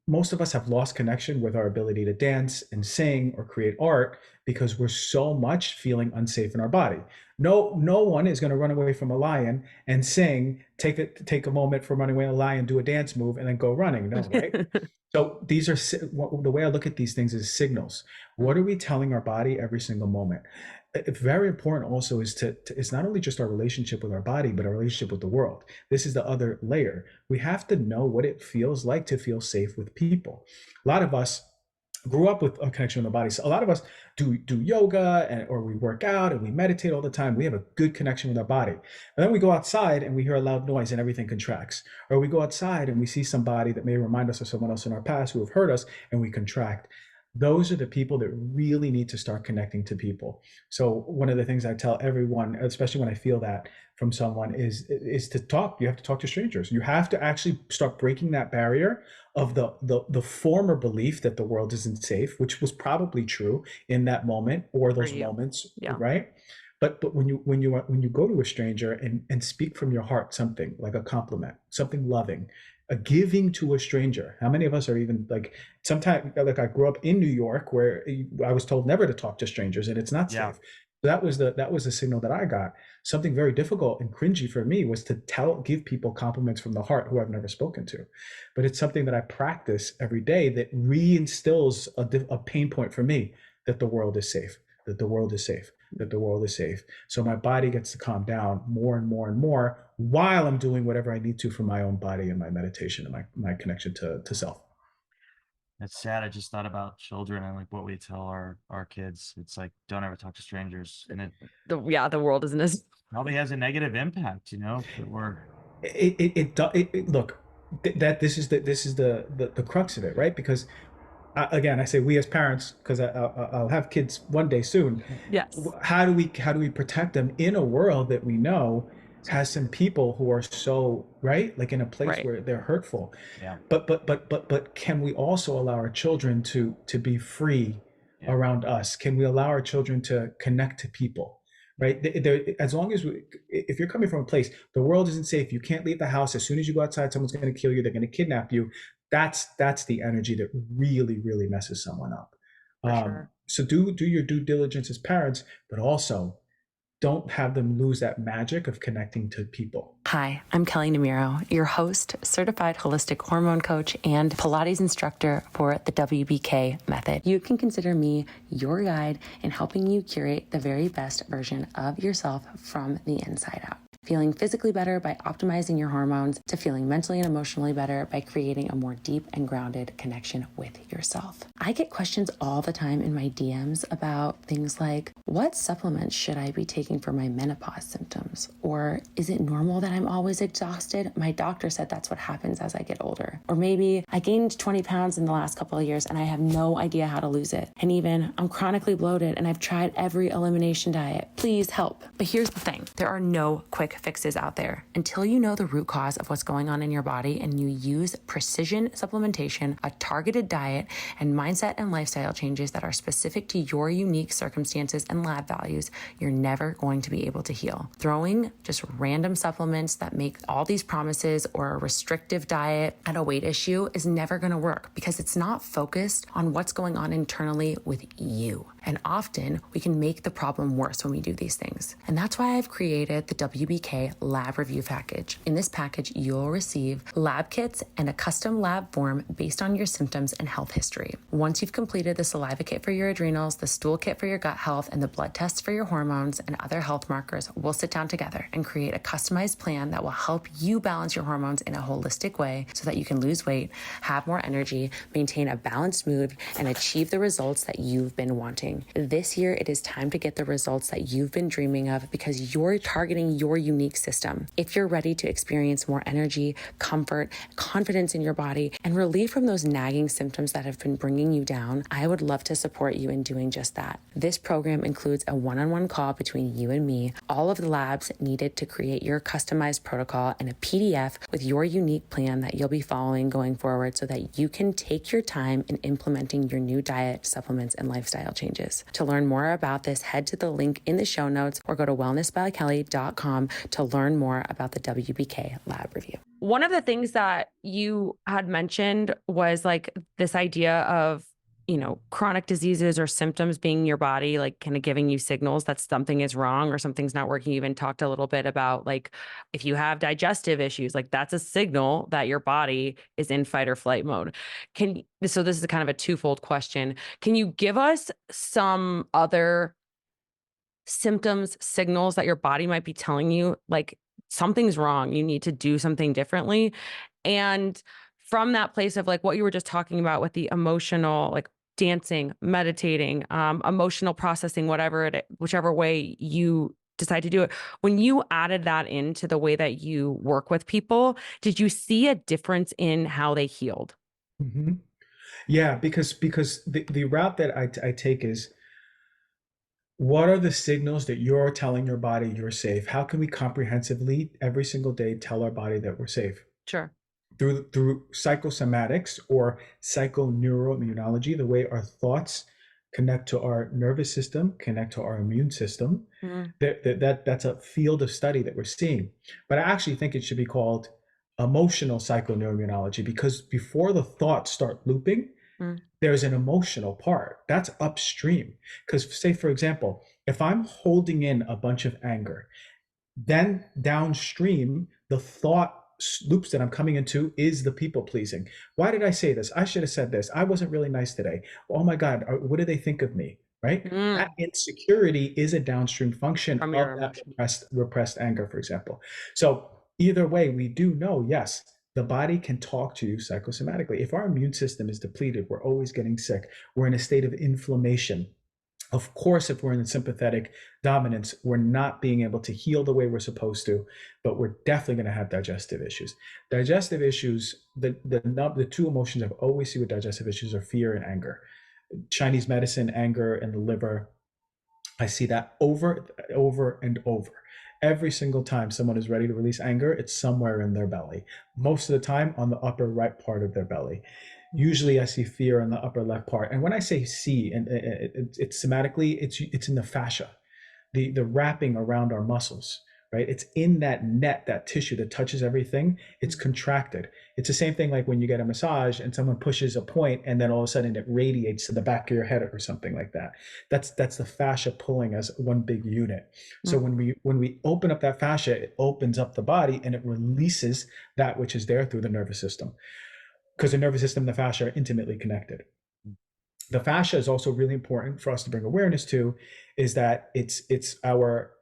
Most of us have lost connection with our ability to dance and sing or create art because we're so much feeling unsafe in our body. No one is going to run away from a lion and sing, take a moment from running away from a lion, do a dance move, and then go running. No, right? So these are the way I look at these things is signals. What are we telling our body every single moment? It's very important also is to it's not only just our relationship with our body, but our relationship with the world. This is the other layer. We have to know what it feels like to feel safe with people. A lot of us grew up with a connection with the body. So a lot of us do yoga or we work out and we meditate all the time. We have a good connection with our body. And then we go outside and we hear a loud noise and everything contracts. Or we go outside and we see somebody that may remind us of someone else in our past who have hurt us and we contract. Those are the people that really need to start connecting to people. So one of the things I tell everyone, especially when I feel that from someone, is to talk. You have to talk to strangers. You have to actually start breaking that barrier of the former belief that the world isn't safe, which was probably true in that moment or those moments, Yeah. right? But when you go to a stranger and speak from your heart something like a compliment, something loving, a giving to a stranger. How many of us are even like sometimes like I grew up in New York where I was told never to talk to strangers and it's not safe. That was the signal that I got. Something very difficult and cringy for me was to give people compliments from the heart who I've never spoken to. But it's something that I practice every day that reinstills a pain point for me that the world is safe, that the world is safe, that the world is safe. So my body gets to calm down more and more and more while I'm doing whatever I need to for my own body and my meditation and my connection to self. It's sad. I just thought about children and like what we tell our kids. It's like, don't ever talk to strangers. And it The world isn't as probably has a negative impact, that we're look, that this is the crux of it, right? Because again, I say we as parents, because I'll have kids one day soon. Yes. How do we protect them in a world that we know has some people who are so right, like in a place where they're hurtful. Yeah. But can we also allow our children to be free around us? Can we allow our children to connect to people? Right? As long as if you're coming from a place, the world isn't safe. You can't leave the house. As soon as you go outside, someone's going to kill you. They're going to kidnap you. That's the energy that really messes someone up. Sure. So do your due diligence as parents, but also don't have them lose that magic of connecting to people. Hi, I'm Kelly Namiro, your host, certified holistic hormone coach, and Pilates instructor for the WBK method. You can consider me your guide in helping you curate the very best version of yourself from the inside out. Feeling physically better by optimizing your hormones to feeling mentally and emotionally better by creating a more deep and grounded connection with yourself. I get questions all the time in my DMs about things like, what supplements should I be taking for my menopause symptoms? Or is it normal that I'm always exhausted? My doctor said that's what happens as I get older. Or maybe I gained 20 pounds in the last couple of years and I have no idea how to lose it. And even I'm chronically bloated and I've tried every elimination diet. Please help. But here's the thing. There are no quick fixes out there. Until you know the root cause of what's going on in your body and you use precision supplementation, a targeted diet, and mindset and lifestyle changes that are specific to your unique circumstances and lab values, you're never going to be able to heal. Throwing just random supplements that make all these promises or a restrictive diet at a weight issue is never going to work because it's not focused on what's going on internally with you. And often we can make the problem worse when we do these things. And that's why I've created the WBK WBK lab review package. In this package, you'll receive lab kits and a custom lab form based on your symptoms and health history. Once you've completed the saliva kit for your adrenals, the stool kit for your gut health, and the blood tests for your hormones and other health markers, we'll sit down together and create a customized plan that will help you balance your hormones in a holistic way so that you can lose weight, have more energy, maintain a balanced mood, and achieve the results that you've been wanting. This year, it is time to get the results that you've been dreaming of because you're targeting your unique system. If you're ready to experience more energy, comfort, confidence in your body, and relief from those nagging symptoms that have been bringing you down, I would love to support you in doing just that. This program includes a one-on-one call between you and me, all of the labs needed to create your customized protocol, and a PDF with your unique plan that you'll be following going forward so that you can take your time in implementing your new diet, supplements, and lifestyle changes. To learn more about this, head to the link in the show notes or go to wellnessbykelly.com to learn more about the WBK lab review. One of the things that you had mentioned was like this idea of, you know, chronic diseases or symptoms being in your body, like kind of giving you signals that something is wrong or something's not working. You even talked a little bit about like, if you have digestive issues, like that's a signal that your body is in fight or flight mode. So this is kind of a twofold question. Can you give us some other symptoms, signals that your body might be telling you, like something's wrong, you need to do something differently? And from that place of like what you were just talking about with the emotional, like dancing, meditating, emotional processing, whichever way you decide to do it. When you added that into the way that you work with people, did you see a difference in how they healed? Mm-hmm. Yeah, because the route that I take is, what are the signals that you're telling your body you're safe? How can we comprehensively every single day tell our body that we're safe? Sure. Through psychosomatics or psychoneuroimmunology, the way our thoughts connect to our nervous system, connect to our immune system. That's a field of study that we're seeing. But I actually think it should be called emotional psychoneuroimmunology, because before the thoughts start looping, there's an emotional part that's upstream. Because say, for example, if I'm holding in a bunch of anger, then downstream, the thought loops that I'm coming into is the people pleasing. Why did I say this? I should have said this. I wasn't really nice today. Oh my God, what do they think of me? Right? That insecurity is a downstream function From of your that emotions. repressed anger, for example. So either way, we do know, yes, the body can talk to you psychosomatically. If our immune system is depleted, we're always getting sick. We're in a state of inflammation. Of course, if we're in sympathetic dominance, we're not being able to heal the way we're supposed to, but we're definitely going to have digestive issues. Digestive issues, the two emotions I've always seen with digestive issues are fear and anger. Chinese medicine, anger and the liver, I see that over and over. Every single time someone is ready to release anger, it's somewhere in their belly. Most of the time on the upper right part of their belly. Usually I see fear in the upper left part. And when I say see, and it's somatically, it's in the fascia, the wrapping around our muscles, right? It's in that net, that tissue that touches everything. It's contracted. It's the same thing like when you get a massage and someone pushes a point and then all of a sudden it radiates to the back of your head or something like that. That's the fascia pulling as one big unit. So when we open up that fascia, it opens up the body and it releases that which is there through the nervous system. Because the nervous system and the fascia are intimately connected. The fascia is also really important for us to bring awareness to, is that it's our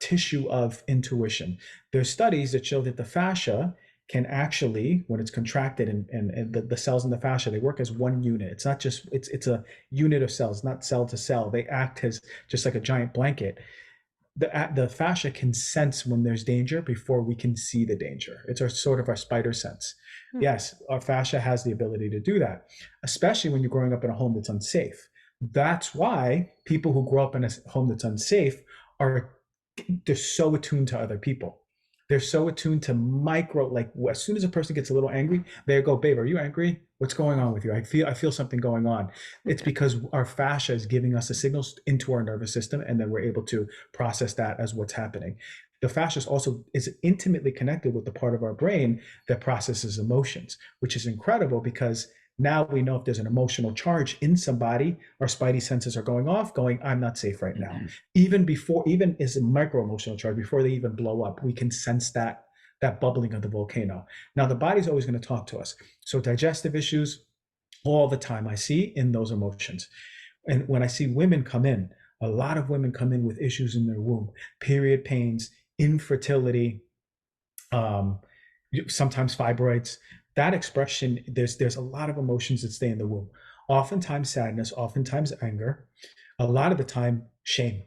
tissue of intuition. There's studies that show that the fascia can actually, when it's contracted and the cells in the fascia, they work as one unit. It's not just, it's a unit of cells, not cell to cell. They act as just like a giant blanket. The fascia can sense when there's danger before we can see the danger. It's sort of our spider sense. Yes, our fascia has the ability to do that, especially when you're growing up in a home that's unsafe. That's why people who grow up in a home that's unsafe they're so attuned to other people. They're so attuned to like as soon as a person gets a little angry, they go, babe, are you angry? What's going on with you? I feel something going on. It's because our fascia is giving us the signals into our nervous system, and then we're able to process that as what's happening. The fascia is intimately connected with the part of our brain that processes emotions, which is incredible because Now we know if there's an emotional charge in somebody, our spidey senses are going off, going, I'm not safe right now. Even as a micro emotional charge, before they even blow up, we can sense that bubbling of the volcano. Now the body's always going to talk to us. So digestive issues, all the time I see in those emotions. And when I see women come in, a lot of women come in with issues in their womb, period pains, infertility, um, sometimes fibroids. That expression, there's a lot of emotions that stay in the womb. Oftentimes sadness, oftentimes anger, a lot of the time shame.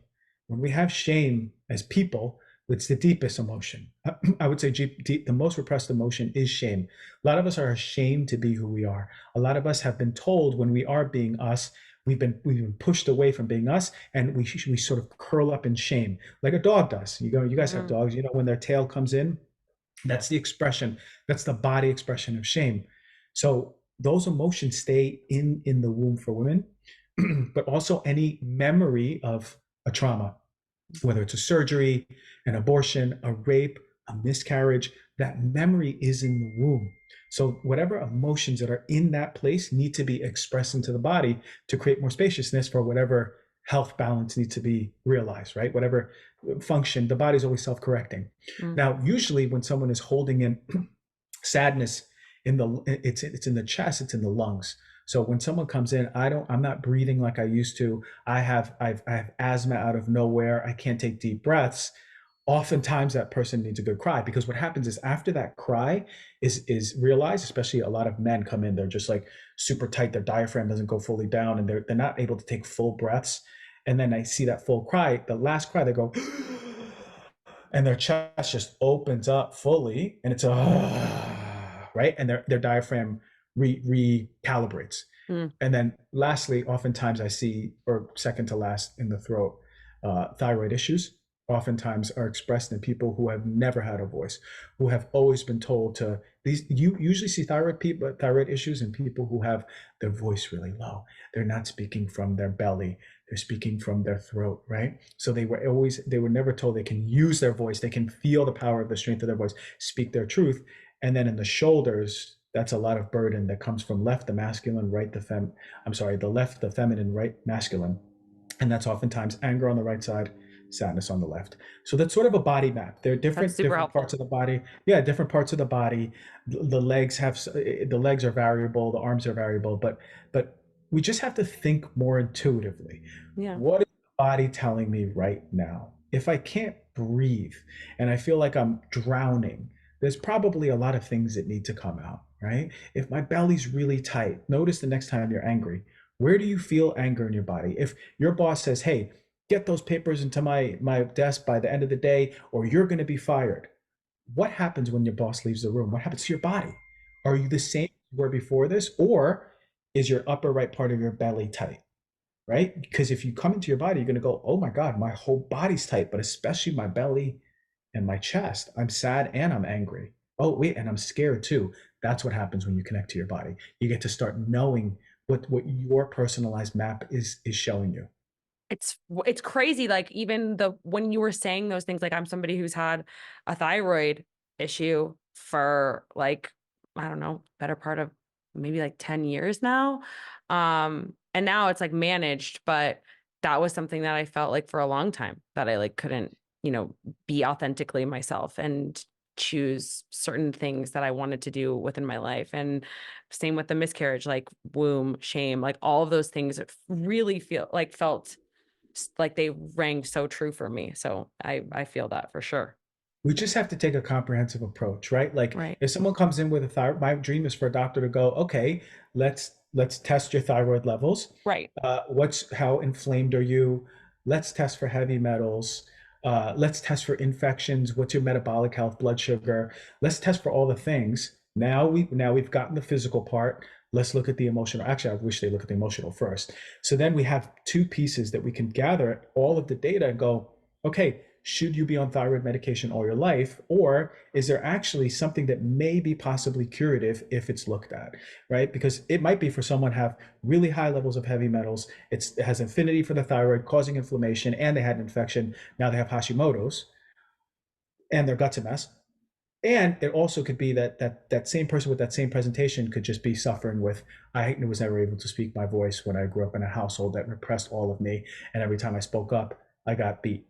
When we have shame as people, it's the deepest emotion. I would say the most repressed emotion is shame. A lot of us are ashamed to be who we are. A lot of us have been told when we are being us, we've been pushed away from being us, and we sort of curl up in shame, like a dog does. You guys have dogs. You know, when their tail comes in, that's the expression. That's the body expression of shame. So those emotions stay in the womb for women, but also any memory of a trauma, whether it's a surgery, an abortion, a rape, a miscarriage, that memory is in the womb. So whatever emotions that are in that place need to be expressed into the body to create more spaciousness for whatever health balance needs to be realized, right? Whatever function, the body's always self-correcting. Now, usually when someone is holding in sadness, it's in the chest, it's in the lungs. So when someone comes in, I'm not breathing like I used to. I have asthma out of nowhere. I can't take deep breaths. Oftentimes that person needs a good cry, because what happens is after that cry is realized, especially a lot of men come in, they're just like super tight. Their diaphragm doesn't go fully down, and they're not able to take full breaths. And then I see that full cry, the last cry, they go, and their chest just opens up fully, and it's right, and their diaphragm recalibrates. And then lastly, oftentimes I see, or second to last in the throat, thyroid issues oftentimes are expressed in people who have never had a voice, who have always been told to these. You usually see thyroid issues in people who have their voice really low. They're not speaking from their belly, they're speaking from their throat, right? So they were never told they can use their voice, they can feel the power of the strength of their voice, speak their truth. And then in the shoulders, that's a lot of burden that comes from left the masculine, right the left the feminine, right masculine. And that's oftentimes anger on the right side, sadness on the left. So that's sort of a body map. There are different parts of the body. Yeah, different parts of the body. The legs are variable, the arms are variable, but we just have to think more intuitively. Yeah. What is the body telling me right now? If I can't breathe and I feel like I'm drowning, there's probably a lot of things that need to come out, right? If my belly's really tight, notice the next time you're angry, where do you feel anger in your body? If your boss says, hey, get those papers into my desk by the end of the day, or you're going to be fired. What happens when your boss leaves the room? What happens to your body? Are you the same you were before this, or is your upper right part of your belly tight? Right? Because if you come into your body, you're going to go, oh my God, my whole body's tight, but especially my belly and my chest. I'm sad and I'm angry. Oh, wait, and I'm scared too. That's what happens when you connect to your body. You get to start knowing what your personalized map is showing you. It's crazy. Like even when you were saying those things, like I'm somebody who's had a thyroid issue for like, I don't know, better part of maybe like 10 years now. And now it's like managed, but that was something that I felt like for a long time that I like couldn't, be authentically myself and choose certain things that I wanted to do within my life. And same with the miscarriage, like womb, shame, like all of those things really felt like they rang so true for me. So I feel that for sure. We just have to take a comprehensive approach, right? Like Right. if someone comes in with a thyroid, my dream is for a doctor to go, okay, let's test your thyroid levels. Right. How inflamed are you? Let's test for heavy metals. Let's test for infections. What's your metabolic health, blood sugar? Let's test for all the things. Now we've gotten the physical part. Let's look at the emotional. Actually, I wish they look at the emotional first. So then we have two pieces that we can gather all of the data and go, okay, should you be on thyroid medication all your life? Or is there actually something that may be possibly curative if it's looked at, right? Because it might be for someone have really high levels of heavy metals. It has affinity for the thyroid, causing inflammation, and they had an infection. Now they have Hashimoto's and their gut's a mess. And it also could be that same person with that same presentation could just be suffering with, I was never able to speak my voice when I grew up in a household that repressed all of me, and every time I spoke up, I got beat,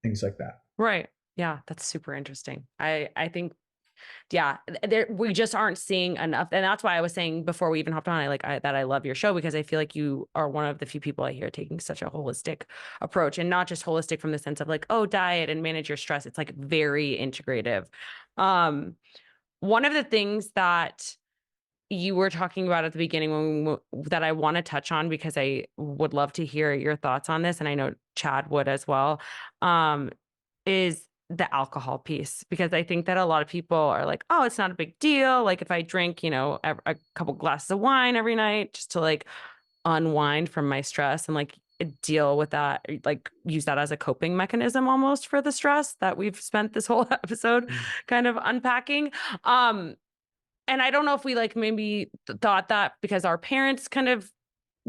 things like that. Right. Yeah, that's super interesting. I think, yeah, we just aren't seeing enough. And that's why I was saying before we even hopped on, that I love your show, because I feel like you are one of the few people I hear taking such a holistic approach, and not just holistic from the sense of like, oh, diet and manage your stress. It's like very integrative. One of the things that you were talking about at the beginning that I want to touch on, because I would love to hear your thoughts on this, and I know Chad would as well, is the alcohol piece, because I think that a lot of people are like, oh, it's not a big deal. Like if I drink, a couple glasses of wine every night just to like unwind from my stress and like deal with that, like use that as a coping mechanism almost for the stress that we've spent this whole episode kind of unpacking. And I don't know if we like maybe thought that because our parents kind of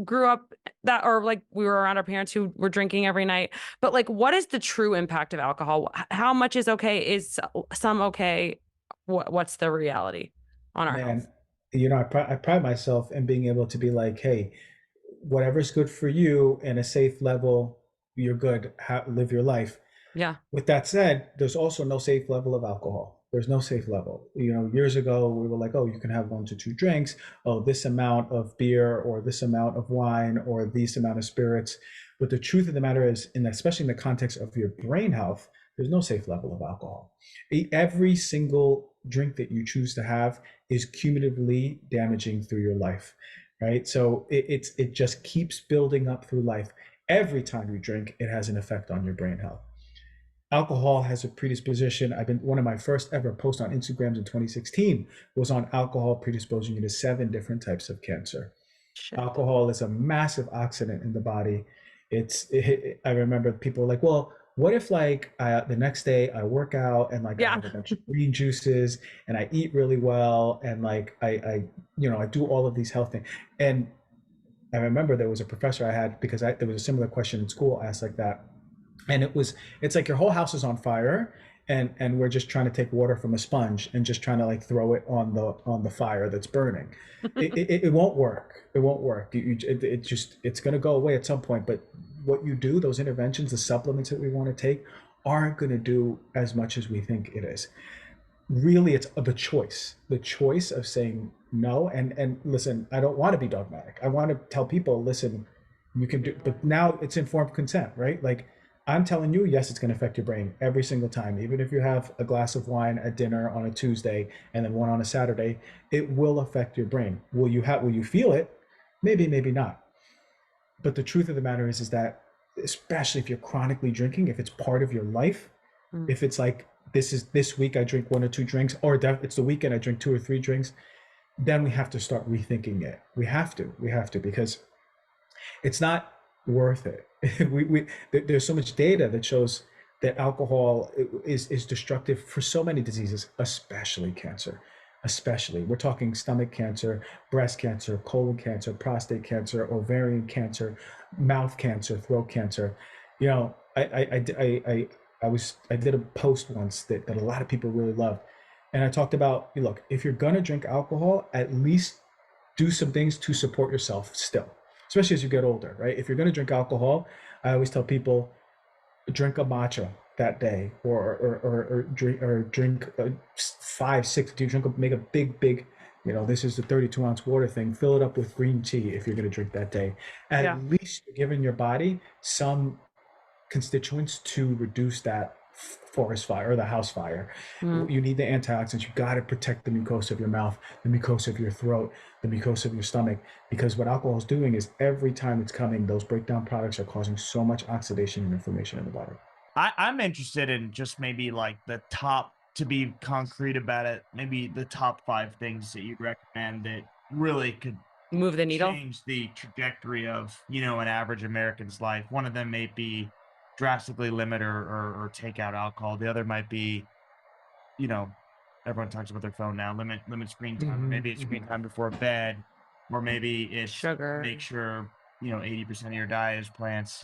grew up that, or like we were around our parents who were drinking every night. But like, what is the true impact of alcohol? How much is okay? Is some okay? What's the reality on our health? Man, I pride myself in being able to be like, hey, whatever's good for you in a safe level, you're good. Live your life. Yeah. With that said, there's also no safe level of alcohol. There's no safe level. Years ago, we were like, oh, you can have 1 to 2 drinks. Oh, this amount of beer or this amount of wine or this amount of spirits. But the truth of the matter is, especially in the context of your brain health, there's no safe level of alcohol. Every single drink that you choose to have is cumulatively damaging through your life, right? So it just keeps building up through life. Every time you drink, it has an effect on your brain health. Alcohol has a predisposition. One of my first ever posts on Instagrams in 2016 was on alcohol predisposing you to 7 different types of cancer. Shit. Alcohol is a massive oxidant in the body. I remember people were like, well, what if like the next day I work out and like I have a bunch of green juices and I eat really well and like I do all of these health things. And I remember there was a professor I had, because there was a similar question in school asked like that. And it's like your whole house is on fire and we're just trying to take water from a sponge and just trying to like throw it on the fire that's burning. It won't work. It won't work. It's going to go away at some point. But what you do, those interventions, the supplements that we want to take, aren't going to do as much as we think it is. Really, it's the choice of saying no. And listen, I don't want to be dogmatic. I want to tell people, listen, you can do, but now it's informed consent, right? Like, I'm telling you, yes, it's going to affect your brain every single time. Even if you have a glass of wine at dinner on a Tuesday and then one on a Saturday, it will affect your brain. Will you feel it? Maybe, maybe not. But the truth of the matter is that, especially if you're chronically drinking, if it's part of your life, if it's like, this week I drink 1 or 2 drinks, or it's the weekend I drink 2 or 3 drinks, then we have to start rethinking it. We have to, because it's not worth it. There's so much data that shows that alcohol is destructive for so many diseases, especially cancer. Especially, we're talking stomach cancer, breast cancer, colon cancer, prostate cancer, ovarian cancer, mouth cancer, throat cancer. I did a post once that a lot of people really loved, and I talked about, look, if you're gonna drink alcohol, at least do some things to support yourself still, especially as you get older, right? If you're going to drink alcohol, I always tell people, drink a matcha that day, or drink 5, 6. Make a big, this is the 32-ounce water thing. Fill it up with green tea if you're going to drink that day. At least you're giving your body some constituents to reduce that forest fire or the house fire. You need the antioxidants. You got to protect the mucosa of your mouth, the mucosa of your throat, the mucosa of your stomach, because what alcohol is doing is every time it's coming, those breakdown products are causing so much oxidation and inflammation in the body. I'm interested in just maybe like the top, to be concrete about it, maybe the top 5 things that you'd recommend that really could move the needle, change the trajectory of, an average American's life. One of them may be drastically limit or take out alcohol. The other might be, everyone talks about their phone now, limit screen time. Maybe it's screen time before bed, or maybe it's sugar. Make sure 80% of your diet is plants.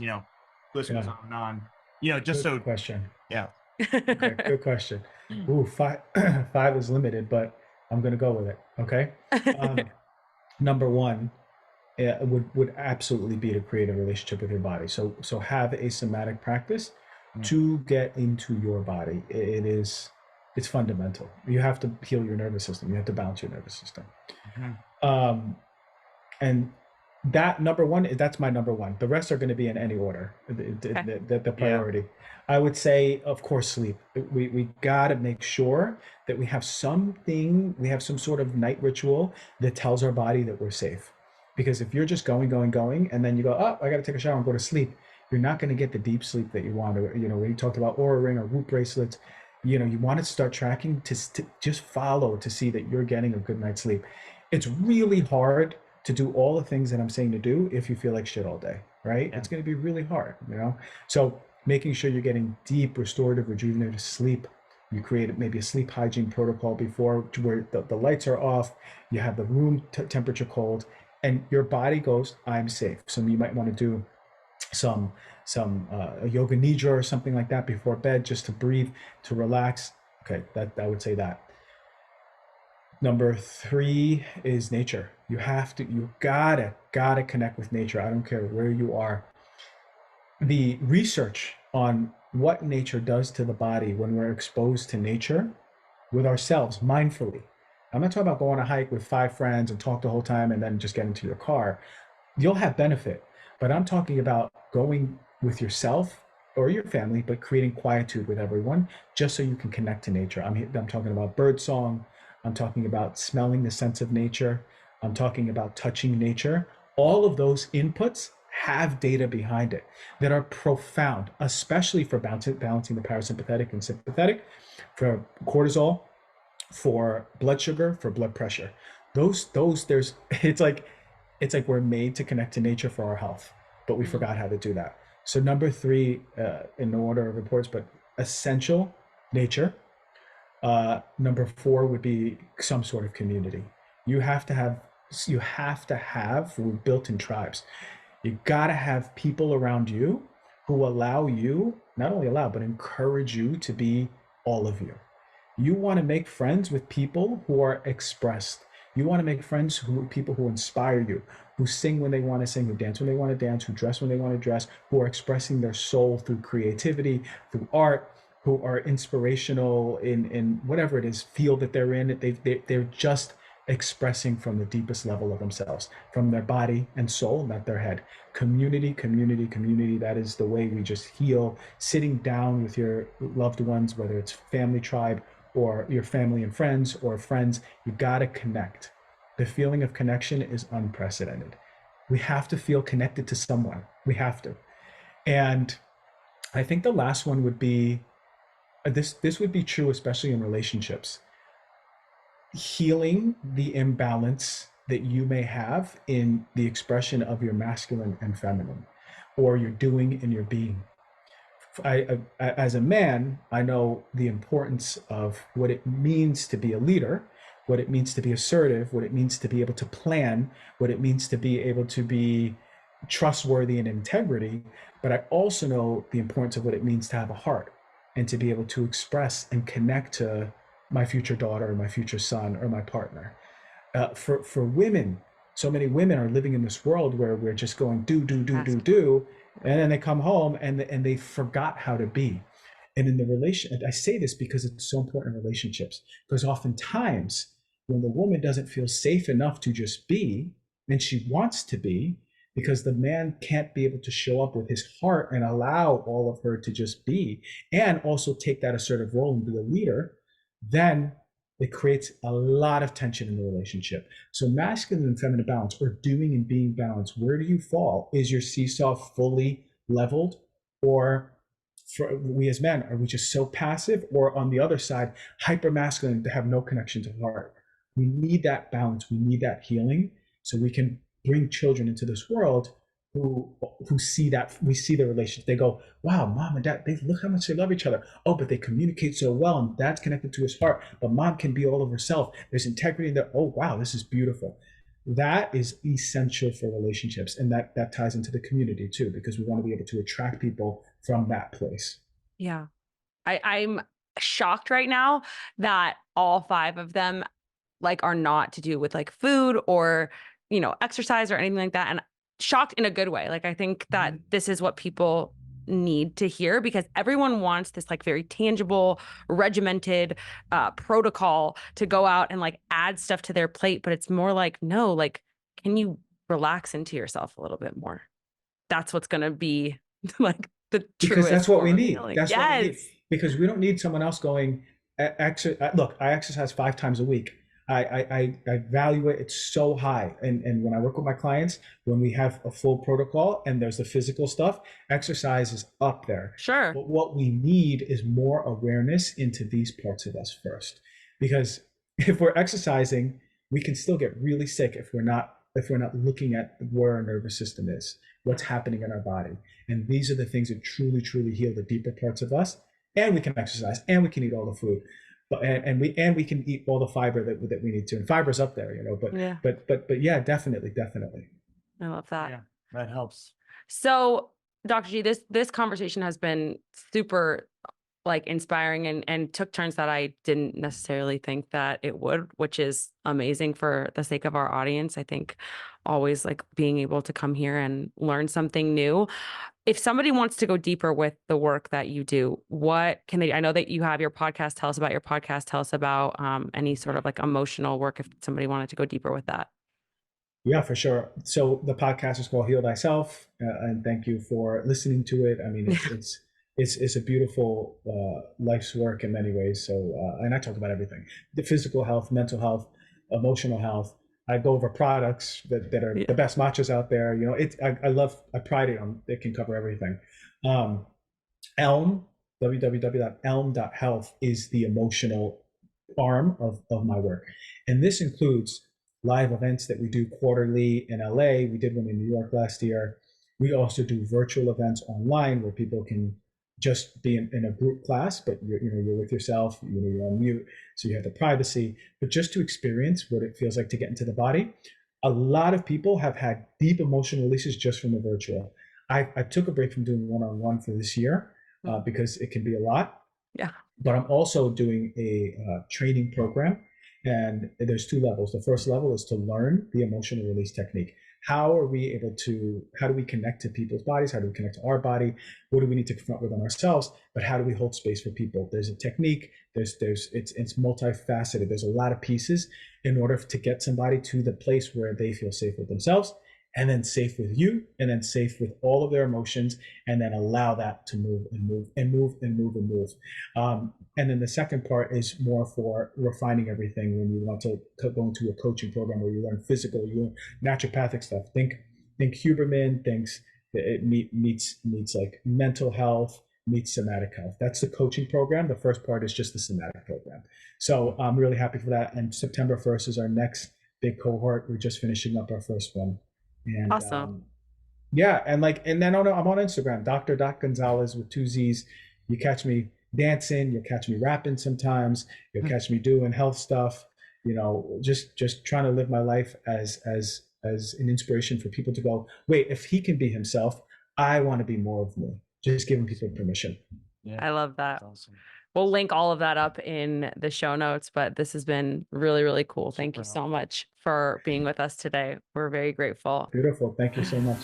List goes on and on. Good question. Yeah. Okay, good question. Ooh, five, five is limited, but I'm gonna go with it. Okay. Um, Number one, would absolutely be to create a relationship with your body. So have a somatic practice to get into your body. It's fundamental. You have to heal your nervous system. You have to balance your nervous system. Mhm. Um, and that number one, that's my number one. The rest are going to be in any order, the Yeah. priority. I would say, of course, sleep. We got to make sure that we have something, we have some sort of night ritual that tells our body that we're safe. Because if you're just going, and then you go, oh, I got to take a shower and go to sleep, you're not going to get the deep sleep that you want. Or, when you talked about Aura Ring or Whoop bracelets, you want to start tracking to just follow to see that you're getting a good night's sleep. It's really hard to do all the things that I'm saying to do if you feel like shit all day, right? Yeah. It's going to be really hard, So making sure you're getting deep, restorative, rejuvenative sleep. You create maybe a sleep hygiene protocol before where the lights are off, you have the room temperature cold, and your body goes, I'm safe. So you might want to do some a yoga nidra or something like that before bed, just to breathe, to relax. Okay, that I would say that. Number three is nature. You gotta connect with nature. I don't care where you are. The research on what nature does to the body when we're exposed to nature with ourselves mindfully. I'm not talking about going on a hike with 5 friends and talk the whole time and then just get into your car. You'll have benefit, but I'm talking about going with yourself or your family, but creating quietude with everyone just so you can connect to nature. I'm talking about bird song. I'm talking about smelling the sense of nature. I'm talking about touching nature. All of those inputs have data behind it that are profound, especially for balancing the parasympathetic and sympathetic, for cortisol, for blood sugar, for blood pressure. There's it's like we're made to connect to nature for our health, but we forgot how to do that. So number three, in no order of importance, but essential, nature. Number four would be some sort of community. You have to have we're built in tribes. You gotta have people around you who allow you, not only allow, but encourage you to be all of you. You want to make friends with people who are expressed. You want to make friends people who inspire you, who sing when they want to sing, who dance when they want to dance, who dress when they want to dress, who are expressing their soul through creativity, through art, who are inspirational in whatever it is field that they're in. They're just expressing from the deepest level of themselves, from their body and soul, not their head. Community, community, community. That is the way we just heal. Sitting down with your loved ones, whether it's family, tribe, or your family and friends, or friends, you got to connect. The feeling of connection is unprecedented. We have to feel connected to someone. We have to. And I think the last one would be this would be true, especially in relationships. Healing the imbalance that you may have in the expression of your masculine and feminine, or your doing and your being. As a man, I know the importance of what it means to be a leader, what it means to be assertive, what it means to be able to plan, what it means to be able to be trustworthy and integrity. But I also know the importance of what it means to have a heart and to be able to express and connect to my future daughter or my future son or my partner. For women, so many women are living in this world where we're just going do, and then they come home and they forgot how to be. And in the relation, I say this because it's so important in relationships, because oftentimes when the woman doesn't feel safe enough to just be, and she wants to be, because the man can't be able to show up with his heart and allow all of her to just be, and also take that assertive role and be a leader, then it creates a lot of tension in the relationship. So masculine and feminine balance, or doing and being balanced, where do you fall? Is your seesaw fully leveled? Or for we as men, are we just so passive? Or on the other side, hyper masculine to have no connection to heart? We need that balance. We need that healing so we can bring children into this world who see that. We see the relationship. They go, wow, mom and dad, they look how much they love each other. Oh, but they communicate so well, and dad's connected to his heart, but mom can be all of herself. There's integrity in there. Oh, wow, this is beautiful. That is essential for relationships, and that ties into the community too, because we want to be able to attract people from that place. Yeah. I'm shocked right now that all 5 of them like are not to do with like food or, exercise or anything like that. And shocked in a good way. Like, I think that this is what people need to hear, because everyone wants this like very tangible, regimented protocol to go out and like add stuff to their plate. But it's more like, no, like, can you relax into yourself a little bit more? That's what's going to be like the truest. Because that's what we need. Healing. That's what we need. Because we don't need someone else going, look, I exercise 5 times a week. I value it. It's so high. And when I work with my clients, when we have a full protocol and there's the physical stuff, exercise is up there. Sure. But what we need is more awareness into these parts of us first. Because if we're exercising, we can still get really sick if we're not looking at where our nervous system is, what's happening in our body. And these are the things that truly, truly heal the deeper parts of us. And we can exercise, and we can eat all the food. And we can eat all the fiber that we need to, and fiber's up there, But yeah, definitely. I love that. Yeah, that helps. So, Dr. G, this conversation has been super like inspiring and took turns that I didn't necessarily think that it would, which is amazing for the sake of our audience. I think always like being able to come here and learn something new. If somebody wants to go deeper with the work that you do, what can they? I know that you have your podcast. Tell us about your podcast. Tell us about any sort of like emotional work if somebody wanted to go deeper with that. Yeah, for sure. So the podcast is called Heal Thyself, and thank you for listening to it. I mean, it's a beautiful life's work in many ways. So, and I talk about everything: the physical health, mental health, emotional health. I go over products that are the best matchas out there. I pride it on, it can cover everything. Elm, www.elm.health is the emotional arm of my work. And this includes live events that we do quarterly in LA. We did one in New York last year. We also do virtual events online where people can just be in a group class, but you're with yourself, you're on mute, so you have the privacy, but just to experience what it feels like to get into the body. A lot of people have had deep emotional releases just from the virtual. I took a break from doing one-on-one for this year because it can be a lot. Yeah. But I'm also doing a training program, and there's 2 levels. The first level is to learn the emotional release technique. How do we connect to people's bodies? How do we connect to our body? What do we need to confront within ourselves? But how do we hold space for people? There's a technique, it's multifaceted. There's a lot of pieces in order to get somebody to the place where they feel safe with themselves, and then safe with you, and then safe with all of their emotions, and then allow that to move and move and move and move and move. And then the second part is more for refining everything. When you want to go into a coaching program where you learn physical, you learn naturopathic stuff. Think Huberman, it meets like mental health, meets somatic health. That's the coaching program. The first part is just the somatic program. So I'm really happy for that. And September 1st is our next big cohort. We're just finishing up our first one. And, awesome. And then I'm on Instagram, Dr. Gonzalez with 2 Z's. You catch me dancing, you'll catch me rapping sometimes, you'll catch me doing health stuff, just trying to live my life as an inspiration for people to go, wait, if he can be himself, I want to be more of me. Just giving people permission. Yeah, I love that. Awesome. We'll link all of that up in the show notes, but this has been really, really cool. Thank you so much for being with us today. We're very grateful. Beautiful. Thank you so much.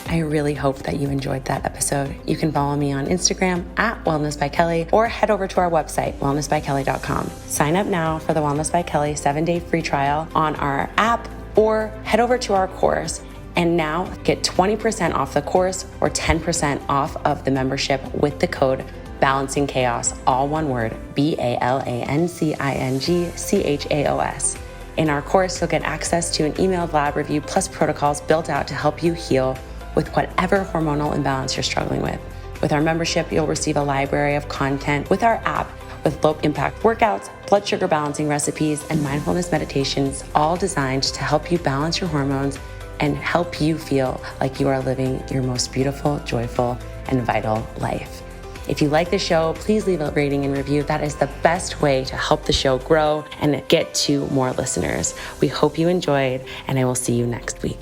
I really hope that you enjoyed that episode. You can follow me on Instagram at Wellness by Kelly, or head over to our website, wellnessbykelly.com. Sign up now for the Wellness by Kelly 7-day free trial on our app, or head over to our course. And now get 20% off the course or 10% off of the membership with the code Balancing Chaos, all one word, BALANCINGCHAOS. In our course, you'll get access to an emailed lab review plus protocols built out to help you heal with whatever hormonal imbalance you're struggling with. With our membership, you'll receive a library of content with our app with low impact workouts, blood sugar balancing recipes, and mindfulness meditations, all designed to help you balance your hormones and help you feel like you are living your most beautiful, joyful, and vital life. If you like the show, please leave a rating and review. That is the best way to help the show grow and get to more listeners. We hope you enjoyed, and I will see you next week.